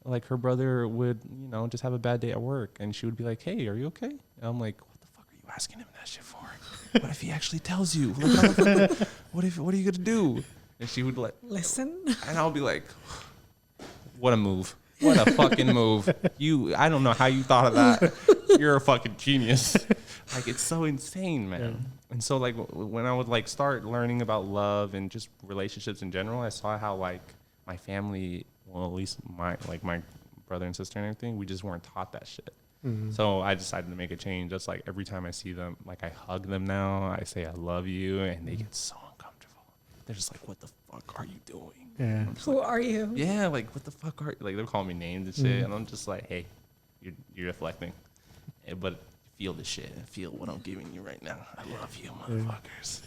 like, her brother would, just have a bad day at work, and she would be like, hey, are you okay? And I'm like, what the fuck are you asking him that shit for? What if he actually tells you? Like, what are you gonna do? And she would listen. And I'll be like, what a move. What a fucking move. I don't know how you thought of that. You're a fucking genius. Like, it's so insane, man. Yeah. And so, like, when I would, like, start learning about love and just relationships in general, I saw how, like, my family, well, at least my brother and sister and everything, we just weren't taught that shit. So I decided to make a change. That's, like, every time I see them, like, I hug them now. I say I love you, and they get so uncomfortable. They're just like, what the fuck are you doing? Yeah. Who are you? Yeah, like, what the fuck are you? Like, they're calling me names and shit, and I'm just like, hey, you're deflecting. But feel the shit and feel what I'm giving you right now. I love you, motherfuckers.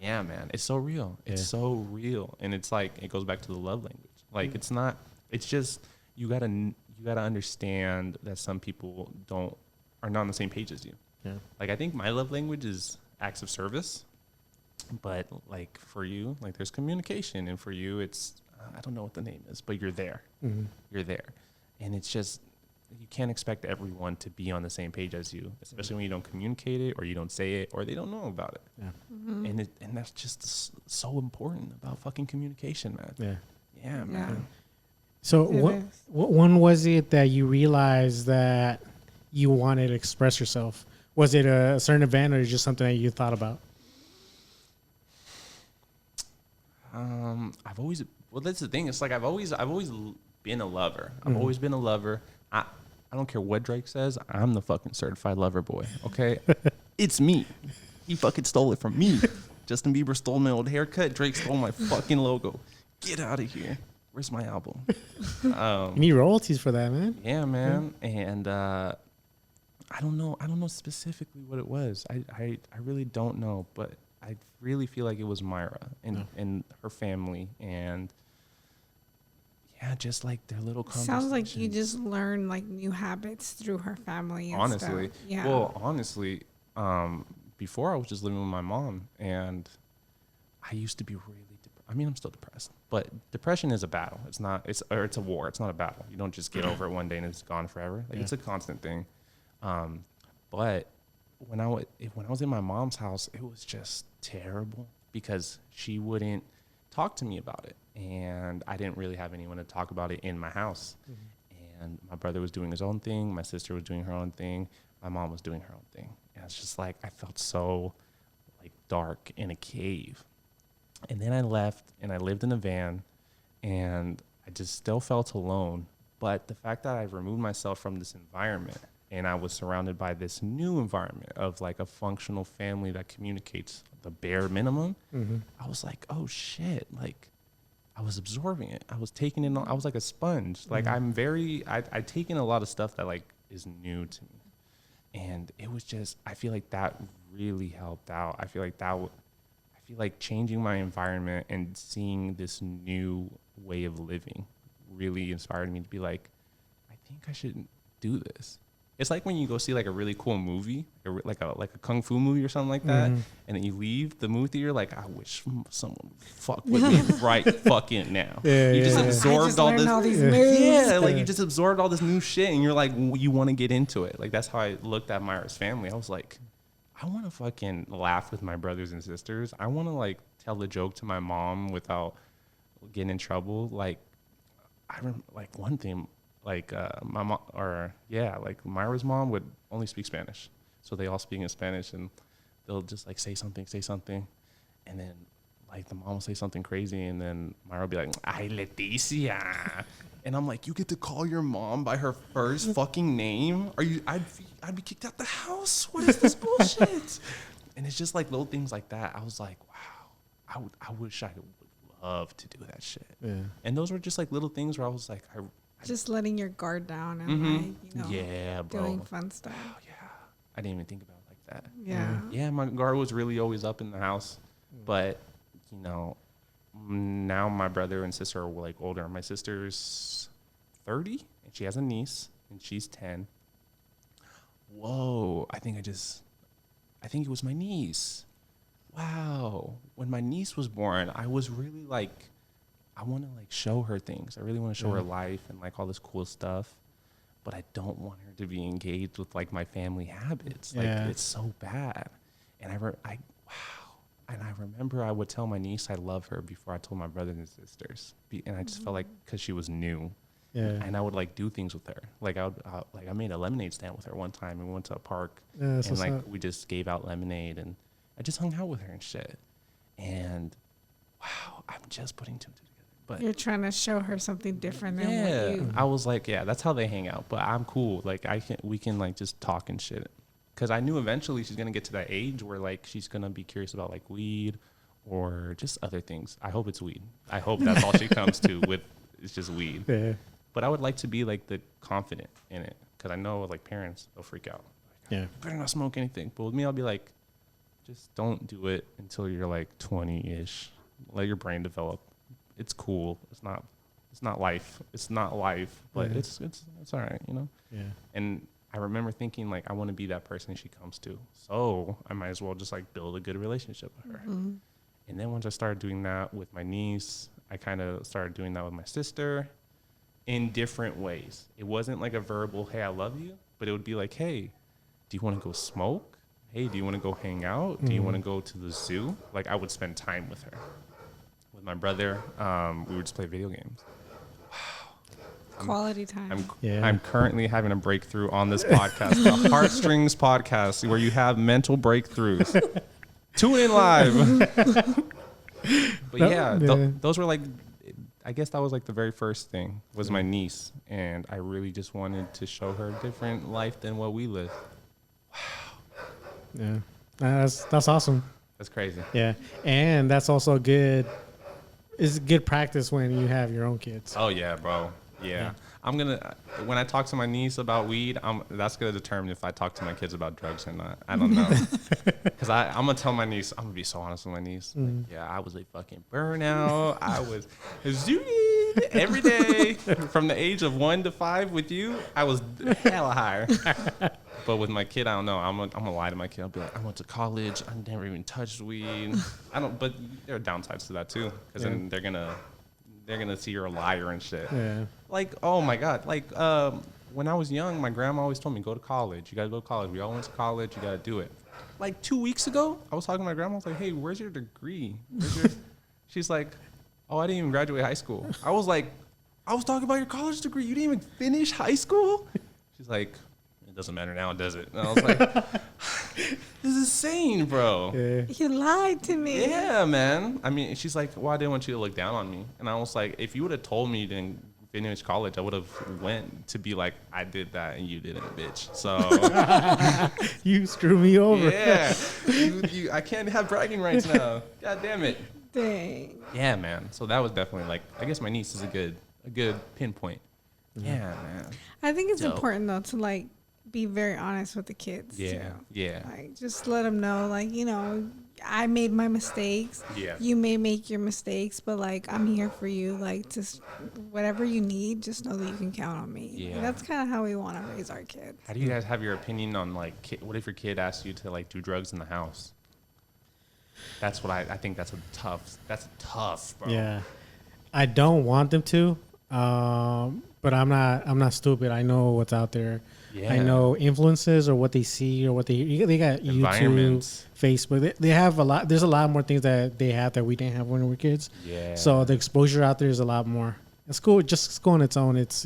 Yeah, man, it's so real. It's so real, and it's like, it goes back to the love language. Like, it's not. It's just you gotta understand that some people are not on the same page as you. Yeah. Like, I think my love language is acts of service, but, like, for you, like, there's communication, and for you, it's I don't know what the name is, but you're there. You're there, and it's just, you can't expect everyone to be on the same page as you, especially when you don't communicate it, or you don't say it, or they don't know about it. Yeah. And that's just so important about fucking communication, man. Yeah, man. Yeah. So when was it that you realized that you wanted to express yourself? Was it a certain event, or just something that you thought about? That's the thing. It's like I've always been a lover. I've always been a lover. I don't care what Drake says. I'm the fucking certified lover boy. Okay, it's me. He fucking stole it from me. Justin Bieber stole my old haircut. Drake stole my fucking logo. Get out of here. Where's my album? You need royalties for that, man. Yeah, man. And I don't know specifically what it was. I really don't know, but I really feel like it was Myra and her family, and yeah, just like their little conversations. Sounds like you just learned like new habits through her family and honestly. stuff. Yeah. Well, honestly, before I was just living with my mom, and I used to be really I'm still depressed, but depression is a battle. It's a war. It's not a battle. You don't just get over it one day and it's gone forever. Like it's a constant thing. But when I was in my mom's house, it was just terrible because she wouldn't talk to me about it, and I didn't really have anyone to talk about it in my house. Mm-hmm. And my brother was doing his own thing. My sister was doing her own thing. My mom was doing her own thing. And it's just like I felt so like dark in a cave. And then I left and I lived in a van, and I just still felt alone. But the fact that I removed myself from this environment and I was surrounded by this new environment of like a functional family that communicates the bare minimum, I was like, oh shit, like I was absorbing it. I was taking it on. I was like a sponge. Like I take in a lot of stuff that like is new to me. And it was just, I feel like that really helped out. I feel like changing my environment and seeing this new way of living really inspired me to be like, I think I should do this. It's like when you go see like a really cool movie, like a kung fu movie or something like that, and then you leave the movie theater like, I wish someone would fuck with me right fucking now. You just absorbed all these moves. Yeah, like you just absorbed all this new shit, and you're like, you want to get into it. Like that's how I looked at Myra's family. I was like, I want to fucking laugh with my brothers and sisters. I want to like tell the joke to my mom without getting in trouble. Like I remember like one thing, like my mom like Myra's mom would only speak Spanish. So they all speak in Spanish, and they'll just like say something. And then like the mom will say something crazy, and then Myra will be like, ay, Leticia. And I'm like, you get to call your mom by her first fucking name? I'd be kicked out the house. What is this bullshit? And it's just like little things like that. I was like, wow, I wish I would love to do that shit. Yeah. And those were just like little things where I was like, just letting your guard down and doing fun stuff. Oh, yeah. I didn't even think about it like that. Yeah. Yeah, my guard was really always up in the house. But, now my brother and sister are like older. My sister's 30 and she has a niece and she's 10. Whoa, I think it was my niece. Wow. When my niece was born, I was really like, I want to like show her things. I really want to show her life and like all this cool stuff. But I don't want her to be engaged with like my family habits. Like it's so bad. And I remember I would tell my niece I love her before I told my brothers and sisters. And I just felt like because she was new. Yeah. And I would like do things with her. Like I made a lemonade stand with her one time, and we went to a park and like we just gave out lemonade, and I just hung out with her and shit. And wow, I'm just putting two and two together. But you're trying to show her something different than what you. I was like, yeah, that's how they hang out. But I'm cool. Like we can like just talk and shit. Because I knew eventually she's going to get to that age where, like, she's going to be curious about, like, weed or just other things. I hope it's weed. I hope that's all she comes to with it's just weed. Yeah. But I would like to be, like, the confident in it. Because I know, like, parents, they'll freak out. Like, you better not smoke anything. But with me, I'll be like, just don't do it until you're, like, 20-ish. Let your brain develop. It's cool. It's not life. It's not life. But it's all right, Yeah. And I remember thinking, like, I want to be that person she comes to. So I might as well just, like, build a good relationship with her. Mm-hmm. And then once I started doing that with my niece, I kind of started doing that with my sister in different ways. It wasn't like a verbal, hey, I love you. But it would be like, hey, do you want to go smoke? Hey, do you want to go hang out? Mm-hmm. Do you want to go to the zoo? Like, I would spend time with her. With my brother, we would just play video games. Quality time. I'm currently having a breakthrough on this podcast, the Heartstrings podcast, where you have mental breakthroughs. Tune in live. But those were like, I guess that was like the very first thing was my niece, and I really just wanted to show her a different life than what we live. Yeah, that's awesome. That's crazy. Yeah, and that's also good. It's good practice when you have your own kids. Oh yeah, bro. Yeah. I'm gonna when I talk to my niece about weed, that's gonna determine if I talk to my kids about drugs or not. I don't know, because I'm gonna tell my niece. I'm gonna be so honest with my niece. Like, yeah, I was a fucking burnout. I was every day from the age of 1 to 5 with you. I was hella higher. But with my kid, I don't know. I'm gonna lie to my kid. I'll be like, I went to college. I never even touched weed. I don't. But there are downsides to that too, because then they're gonna see you're a liar and shit. Yeah. Like, oh my God. Like, when I was young, my grandma always told me, go to college. You gotta go to college. We all went to college. You gotta do it. Like 2 weeks ago, I was talking to my grandma. I was like, hey, where's your degree? She's like, oh, I didn't even graduate high school. I was like, I was talking about your college degree. You didn't even finish high school? She's like, it doesn't matter now, does it? And I was like, this is insane, bro. Yeah. You lied to me. Yeah, man. I mean, she's like, well, I didn't want you to look down on me. And I was like, if you would have told me you didn't finish college, I would have went to be like, I did that and you didn't, bitch. So You screw me over. yeah, I can't have bragging rights now. God damn it. Dang. Yeah, man. So that was definitely like, I guess my niece is a good pinpoint. Yeah, man. I think it's Dope. important though to like be very honest with the kids. Yeah, too. yeah. Like just let them know, like, you know, I made my mistakes. Yeah. You may make your mistakes, but like I'm here for you. Like just whatever you need, just know that you can count on me. Yeah. Like, that's kind of how we want to raise our kids. How do you guys have your opinion on like, what if your kid asks you to like do drugs in the house? That's what I think that's tough, bro. Yeah, I don't want them to, but I'm not stupid. I know what's out there. Yeah. I know influences or what they see or what they got YouTube, Environments. Facebook. They have a lot. There's a lot more things that they have that we didn't have when we were kids. Yeah. So the exposure out there is a lot more. It's cool. Just school on its own. It's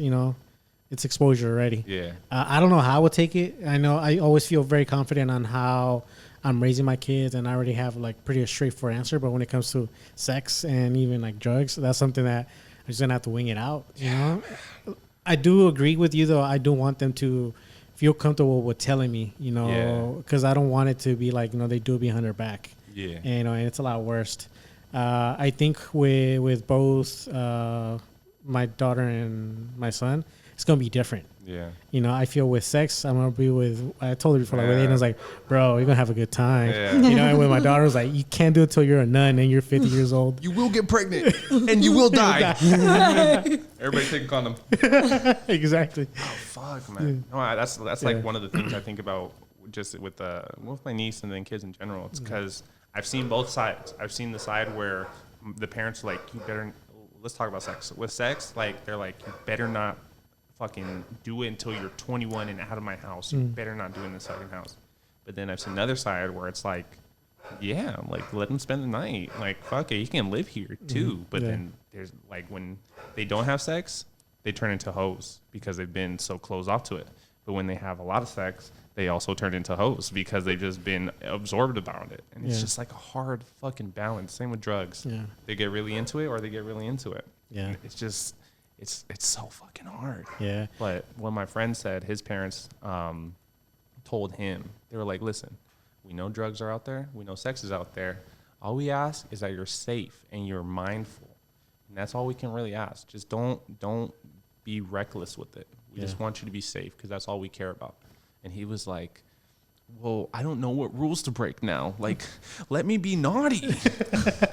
it's exposure already. Yeah. I don't know how I would take it. I know I always feel very confident on how I'm raising my kids, and I already have like pretty a straightforward answer. But when it comes to sex and even like drugs, that's something that I'm just gonna have to wing it out. You know, I do agree with you though. I do want them to feel comfortable with telling me, you know, because I don't want it to be like, you know, they do it behind their back. Yeah. And, you know, and it's a lot worse. I think with both my daughter and my son, it's gonna be different. Yeah. You know, I feel with sex, I'm gonna be with. I told her before, like, with Aiden's like, bro, you're gonna have a good time. Yeah. You know, and with my daughter, I was like, you can't do it till you're a nun and you're 50 years old. You will get pregnant and you will die. Everybody take a condom. Exactly. Oh fuck, man. No, that's like one of the things I think about just with my niece and then kids in general. It's because I've seen both sides. I've seen the side where the parents are like, you better. Let's talk about sex. With sex, like they're like, you better not fucking do it until you're 21 and out of my house. You better not do it in the second house. But then I've seen another side where it's like, yeah, like let them spend the night. Like fuck it, you can live here too. But then there's like when they don't have sex, they turn into hoes because they've been so closed off to it. But when they have a lot of sex, they also turn into hoes because they've just been absorbed about it. And it's just like a hard fucking balance. Same with drugs. Yeah. They get really into it or they get really into it. Yeah. It's just it's so fucking hard. Yeah. But what my friend said, his parents told him, they were like, listen, we know drugs are out there. We know sex is out there. All we ask is that you're safe and you're mindful. And that's all we can really ask. Just don't be reckless with it. We just want you to be safe because that's all we care about. And he was like, well, I don't know what rules to break now. Like, let me be naughty.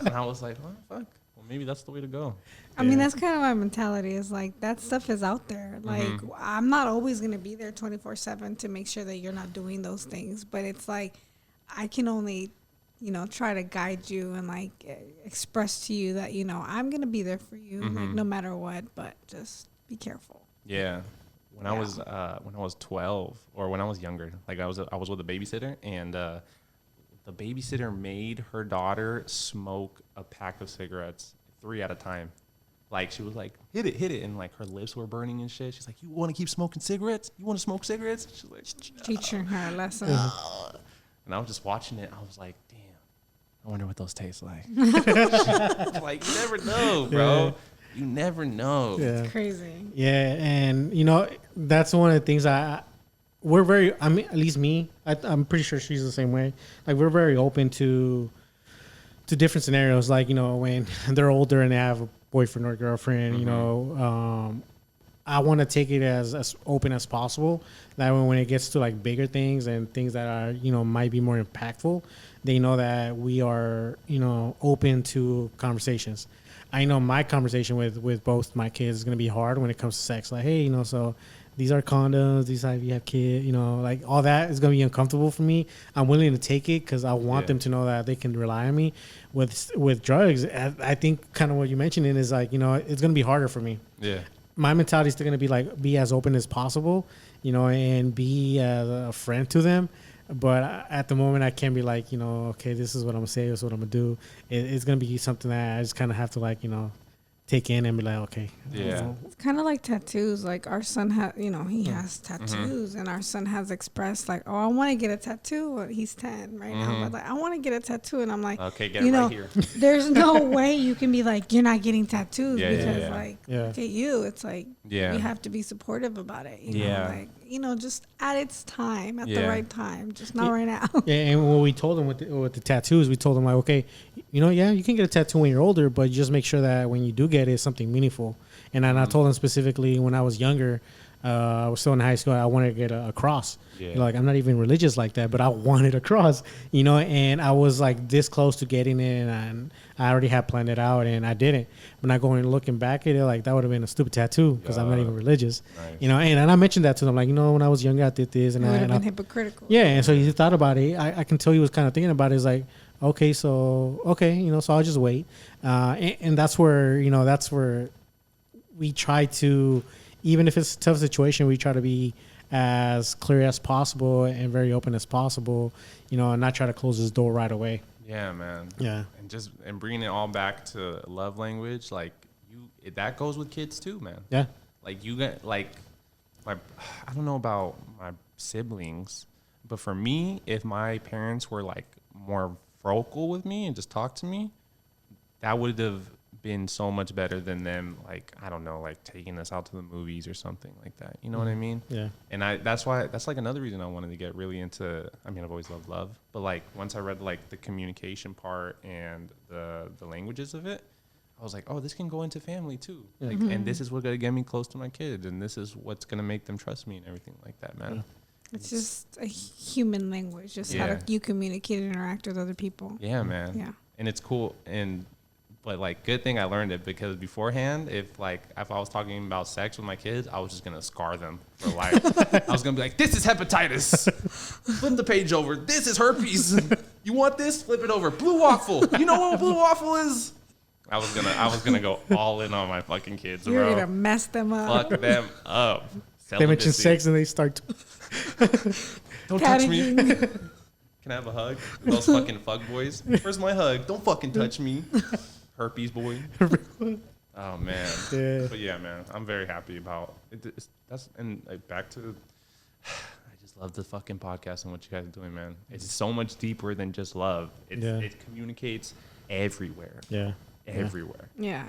And I was like, oh, fuck. Well, maybe that's the way to go. I mean, that's kind of my mentality is like that stuff is out there. Like, I'm not always going to be there 24/7 to make sure that you're not doing those things. But it's like I can only, you know, try to guide you and like express to you that, you know, I'm going to be there for you, like no matter what, but just be careful. Yeah. When I was 12 or when I was younger, like I was with a babysitter and the babysitter made her daughter smoke a pack of cigarettes 3 at a time. Like she was like, hit it. And like her lips were burning and shit. She's like, you want to keep smoking cigarettes? You want to smoke cigarettes? She's like, teaching her a lesson. And I was just watching it. I was like, damn, I wonder what those taste like. Like, you never know, bro. You never know. Yeah. It's crazy. Yeah, and that's one of the things we're very. I mean, at least me. I'm pretty sure she's the same way. Like we're very open to different scenarios. Like when they're older and they have a boyfriend or girlfriend. I want to take it as open as possible. That when it gets to like bigger things and things that are might be more impactful, they know that we are open to conversations. I know my conversation with both my kids is going to be hard when it comes to sex. Like, hey, so these are condoms. These are if you have kids. Like all that is going to be uncomfortable for me. I'm willing to take it because I want them to know that they can rely on me. With drugs, I think kind of what you mentioned is like it's going to be harder for me. Yeah. My mentality is still going to be as open as possible, and be a friend to them. But at the moment, I can't be like, okay, this is what I'm going to say. This is what I'm going to do. It's going to be something that I just kind of have to like, take in and be like, okay. Yeah. It's kind of like tattoos. Like our son has, he has tattoos, and our son has expressed like, oh, I want to get a tattoo. He's 10 right now, but like, I want to get a tattoo, and I'm like, okay, get it right here. There's no way you can be like, you're not getting tattoos because look at you. It's like, you have to be supportive about it. You know? Like, just at its time, at the right time, just not right now. Yeah, and what we told him with the tattoos, we told him like, okay, you can get a tattoo when you're older, but just make sure that when you do get it, it's something meaningful. And I told him specifically when I was younger, I was still in high school, I wanted to get a cross. Yeah. Like I'm not even religious like that, but I wanted a cross, and I was like this close to getting it, and I already had planned it out, and I didn't. When I go and looking back at it, like that would have been a stupid tattoo because I'm not even religious, nice. And I mentioned that to them, like when I was younger, I did this, and it would have been hypocritical. Yeah, and so he thought about it. I can tell he was kind of thinking about it. It's like, okay, so I'll just wait, and that's where we try to, even if it's a tough situation, we try to be as clear as possible and very open as possible, and not try to close this door right away. Yeah, man. Yeah. And bringing it all back to love language, like that goes with kids too, man. Yeah. Like you get I don't know about my siblings, but for me, if my parents were like more vocal with me and just talked to me, that would have been so much better than them, like, I don't know, like taking us out to the movies or something like that. You know what I mean? Yeah. And that's like another reason I wanted to get really into, I mean, I've always loved love, but like once I read like the communication part and the languages of it, I was like, oh, this can go into family too. Yeah. Like, and this is what's going to get me close to my kids, and this is what's going to make them trust me and everything like that, man. Yeah. It's just a human language, just how you communicate and interact with other people. Yeah, man. Yeah. And it's cool. But like, good thing I learned it, because beforehand, if I was talking about sex with my kids, I was just gonna scar them for life. I was gonna be like, "This is hepatitis. Flip the page over. This is herpes. You want this? Flip it over. Blue waffle. You know what blue waffle is?" I was gonna go all in on my fucking kids. You're gonna mess them up. Fuck them up. They mention sex and they start. Don't touch me. Can I have a hug? Those fucking fuck boys. Where's my hug? Don't fucking touch me. Herpes boy. Oh man. Yeah. But yeah, man, I'm very happy about it. Back to, I just love the fucking podcast and what you guys are doing, man. It's so much deeper than just love. It communicates everywhere. Yeah. Everywhere. Yeah.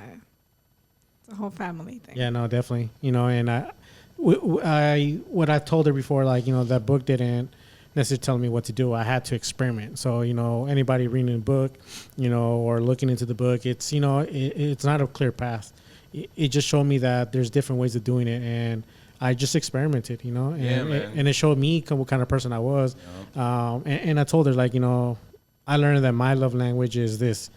It's a whole family thing. Yeah, no, definitely. And what I told her before, like, that book didn't necessarily tell me what to do. I had to experiment. So, anybody reading the book, or looking into the book, it's, it's not a clear path. It just showed me that there's different ways of doing it. And I just experimented, and it showed me what kind of person I was. Yeah. And I told her, like, I learned that my love language is this.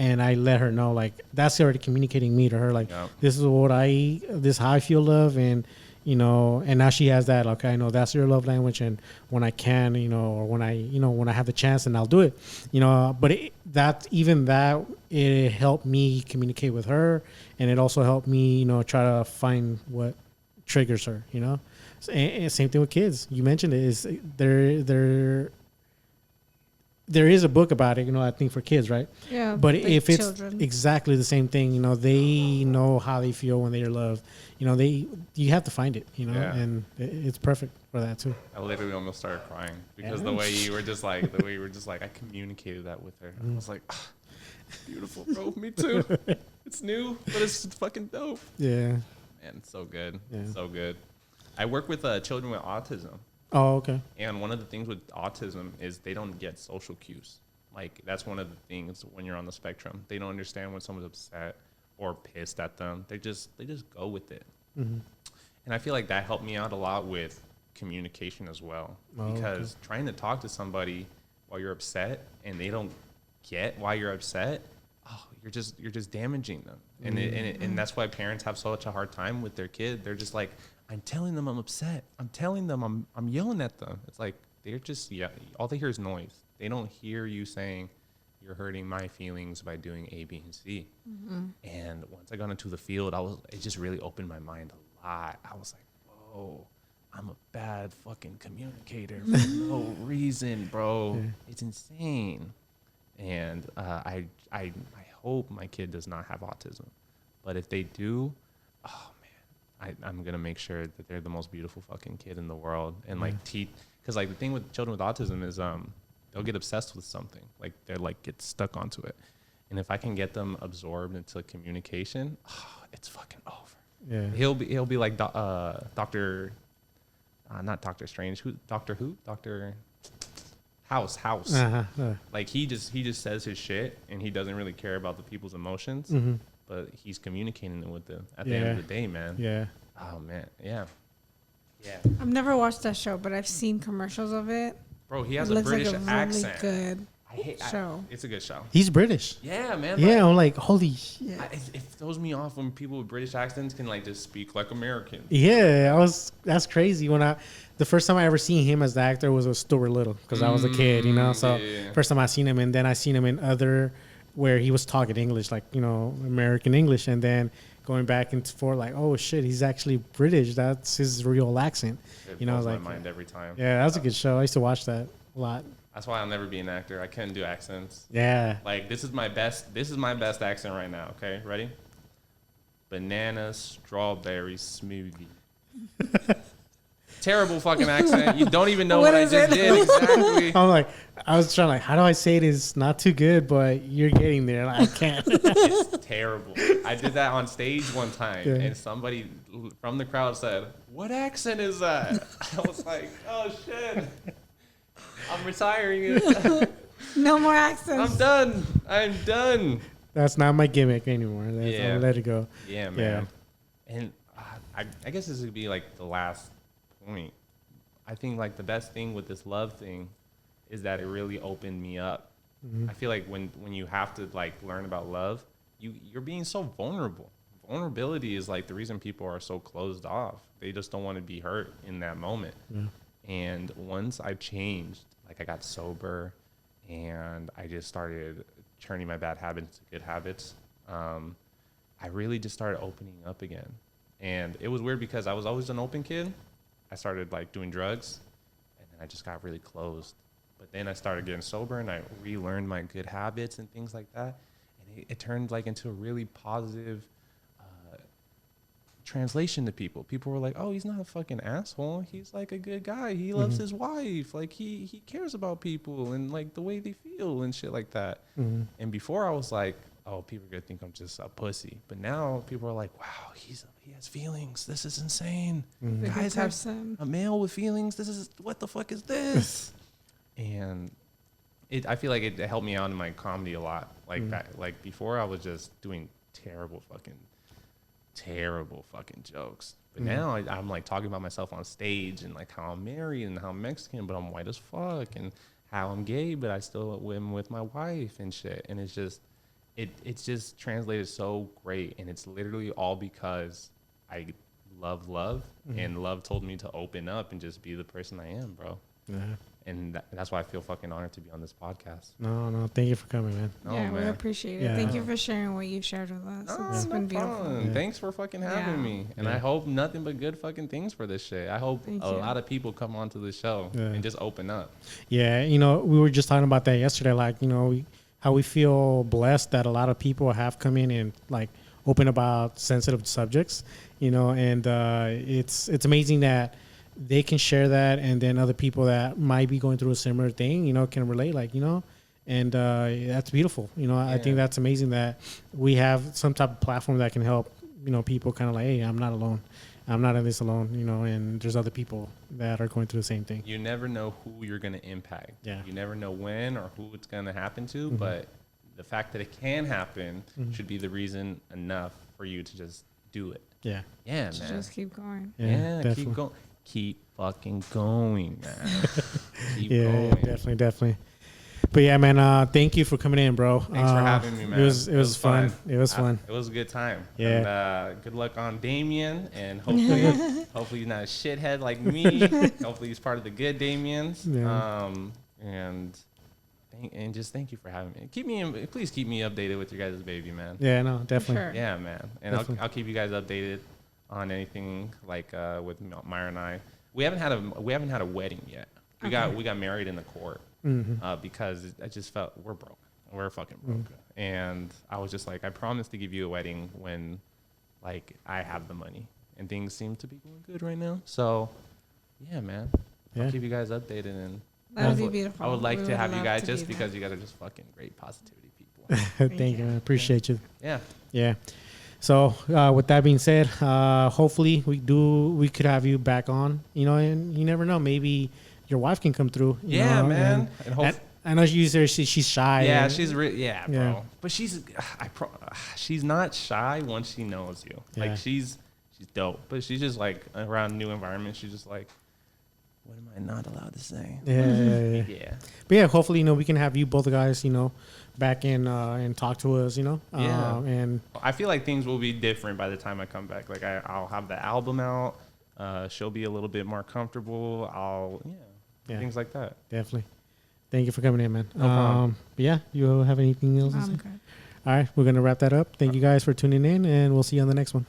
And I let her know, like, that's already communicating me to her. Like, this is how I feel love. And now she has that, like, I know that's your love language, and when I can, or when I have the chance, and I'll do it, but it helped me communicate with her, and it also helped me, try to find what triggers her, and same thing with kids. You mentioned it, is there is a book about it, I think for kids, right? Yeah. But if it's children. Exactly the same thing, they know how they feel when they're loved. You have to find it, and it's perfect for that too. I literally almost started crying because the way you were just like, I communicated that with her. I was like, Beautiful, bro. Me too. It's new, but it's fucking dope. Yeah. Man, so good. Yeah. So good. I work with children with autism. Oh, okay. And one of the things with autism is they don't get social cues. Like, that's one of the things when you're on the spectrum. They don't understand when someone's upset or pissed at them. They just go with it. Mm-hmm. And I feel like that helped me out a lot with communication as well. Because trying to talk to somebody while you're upset and they don't get why you're upset, you're just damaging them. And and that's why parents have such a hard time with their kid. They're just like, I'm telling them I'm upset. I'm telling them I'm yelling at them. It's like they're just all they hear is noise. They don't hear you saying you're hurting my feelings by doing A, B, and C. Mm-hmm. And once I got into the field, it just really opened my mind a lot. I was like, whoa, I'm a bad fucking communicator for no reason, bro. Yeah. It's insane. And I hope my kid does not have autism. But if they do, oh man, I'm gonna make sure that they're the most beautiful fucking kid in the world. And like because like the thing with children with autism is they'll get obsessed with something. Like they're like get stuck onto it. And if I can get them absorbed into communication, it's fucking over. Yeah. He'll be like Doctor, not Doctor Strange. Doctor House. Like he just says his shit and he doesn't really care about the people's emotions, but he's communicating it with them at the end of the day, man. Yeah. Oh man. Yeah. Yeah. I've never watched that show, but I've seen commercials of it. Bro, he has a British accent. Really good show. It's a good show. He's British. Yeah, man. Yeah, I'm like, holy shit. It throws me off when people with British accents can like just speak like American. Yeah, that's crazy. The first time I ever seen him as the actor was with Stuart Little because I was a kid, you know. So first time I seen him, and then I seen him in other where he was talking English, like American English, and then going back and forth, like, oh shit, he's actually British. That's his real accent. It blows my mind every time. Yeah, that was a good show. I used to watch that a lot. That's why I'll never be an actor. I couldn't do accents. Yeah. Like this is my best accent right now. Okay, ready? Banana strawberry smoothie. Terrible fucking accent. You don't even know what I just did exactly. I'm like, I was trying like, how do I say it? It's not too good, but you're getting there. Like, I can't. It's terrible. I did that on stage one time, and somebody from the crowd said, "What accent is that?" I was like, "Oh shit, I'm retiring it. No more accents. I'm done. That's not my gimmick anymore. I'll let it go. Yeah, man. Yeah. And I guess this would be like the last point. I think like the best thing with this love thing is that it really opened me up. Mm-hmm. I feel like when you have to like learn about love, you're being so vulnerable. Vulnerability is like the reason people are so closed off. They just don't want to be hurt in that moment. Yeah. And once I changed, like I got sober and I just started turning my bad habits into good habits, I really just started opening up again. And it was weird because I was always an open kid. I started like doing drugs and then I just got really closed. But then I started getting sober and I relearned my good habits and things like that. And it turned like into a really positive translation to people. People were like, oh, he's not a fucking asshole. He's like a good guy. He loves his wife. Like he cares about people and like the way they feel and shit like that. Mm-hmm. And before I was like, oh, people are going to think I'm just a pussy. But now people are like, wow, he has feelings. This is insane. Mm-hmm. Guys have a male with feelings. What the fuck is this? And I feel like it helped me out in my comedy a lot. Like that, like before I was just doing terrible fucking jokes. But now I'm like talking about myself on stage and like how I'm married and how I'm Mexican, but I'm white as fuck, and how I'm gay, but I still am with my wife and shit. And it's just translated so great. And it's literally all because I love and love told me to open up and just be the person I am, bro. Yeah. And that's why I feel fucking honored to be on this podcast. No, thank you for coming, man. Yeah, we appreciate it. Yeah. Thank you for sharing what you've shared with us. It's been beautiful. Yeah. Thanks for fucking having me. And I hope nothing but good fucking things for this shit. I hope a lot of people come onto this show and just open up. Yeah, we were just talking about that yesterday, like, how we feel blessed that a lot of people have come in and like open about sensitive subjects, and it's amazing that they can share that, and then other people that might be going through a similar thing, can relate, like, And that's beautiful. You know, I think that's amazing that we have some type of platform that can help, you know, people kind of like, hey, I'm not alone. I'm not in this alone, you know, and there's other people that are going through the same thing. You never know who you're going to impact. Yeah. You never know when or who it's going to happen to, but the fact that it can happen should be the reason enough for you to just do it. Yeah. Yeah, man. Just keep going. Yeah, keep going. Keep fucking going, man. Keep Yeah, going. definitely. But yeah, man, thank you for coming in, bro. Thanks for having me, man. It was fun. It was fun. It was a good time. Yeah. And good luck on Damian, and hopefully he's not a shithead like me. Hopefully he's part of the good Damians. Yeah. And just thank you for having me. Please keep me updated with your guys' baby, man. Yeah, no, definitely. Sure. Yeah, man. And I'll keep you guys updated on anything like with Myra and I. We haven't had a wedding yet. We got married in the court because I just felt we're broke. We're fucking broke. And I was just like, I promise to give you a wedding when like I have the money, and things seem to be going good right now. So yeah, man. I'll keep you guys updated, and that would be beautiful. I would like to have you guys just because you guys are just fucking great positivity people. Thank you, man. Appreciate you. Yeah. Yeah. So with that being said, hopefully we could have you back on, you know, and you never know, maybe your wife can come through. You know, man. And I know she's shy. Yeah, she's bro. But she's not shy once she knows you. Yeah. Like she's dope, but she's just like around new environments. She's just like, what am I not allowed to say? Yeah. But yeah, hopefully, you know, we can have you both guys, you know, back in and talk to us, you know. And I feel like things will be different by the time I come back. Like I'll have the album out. She'll be a little bit more comfortable. Things like that. Definitely. Thank you for coming in, man. No problem. But yeah, you have anything else to say? Okay. All right, we're going to wrap that up. Thank you guys for tuning in, and we'll see you on the next one.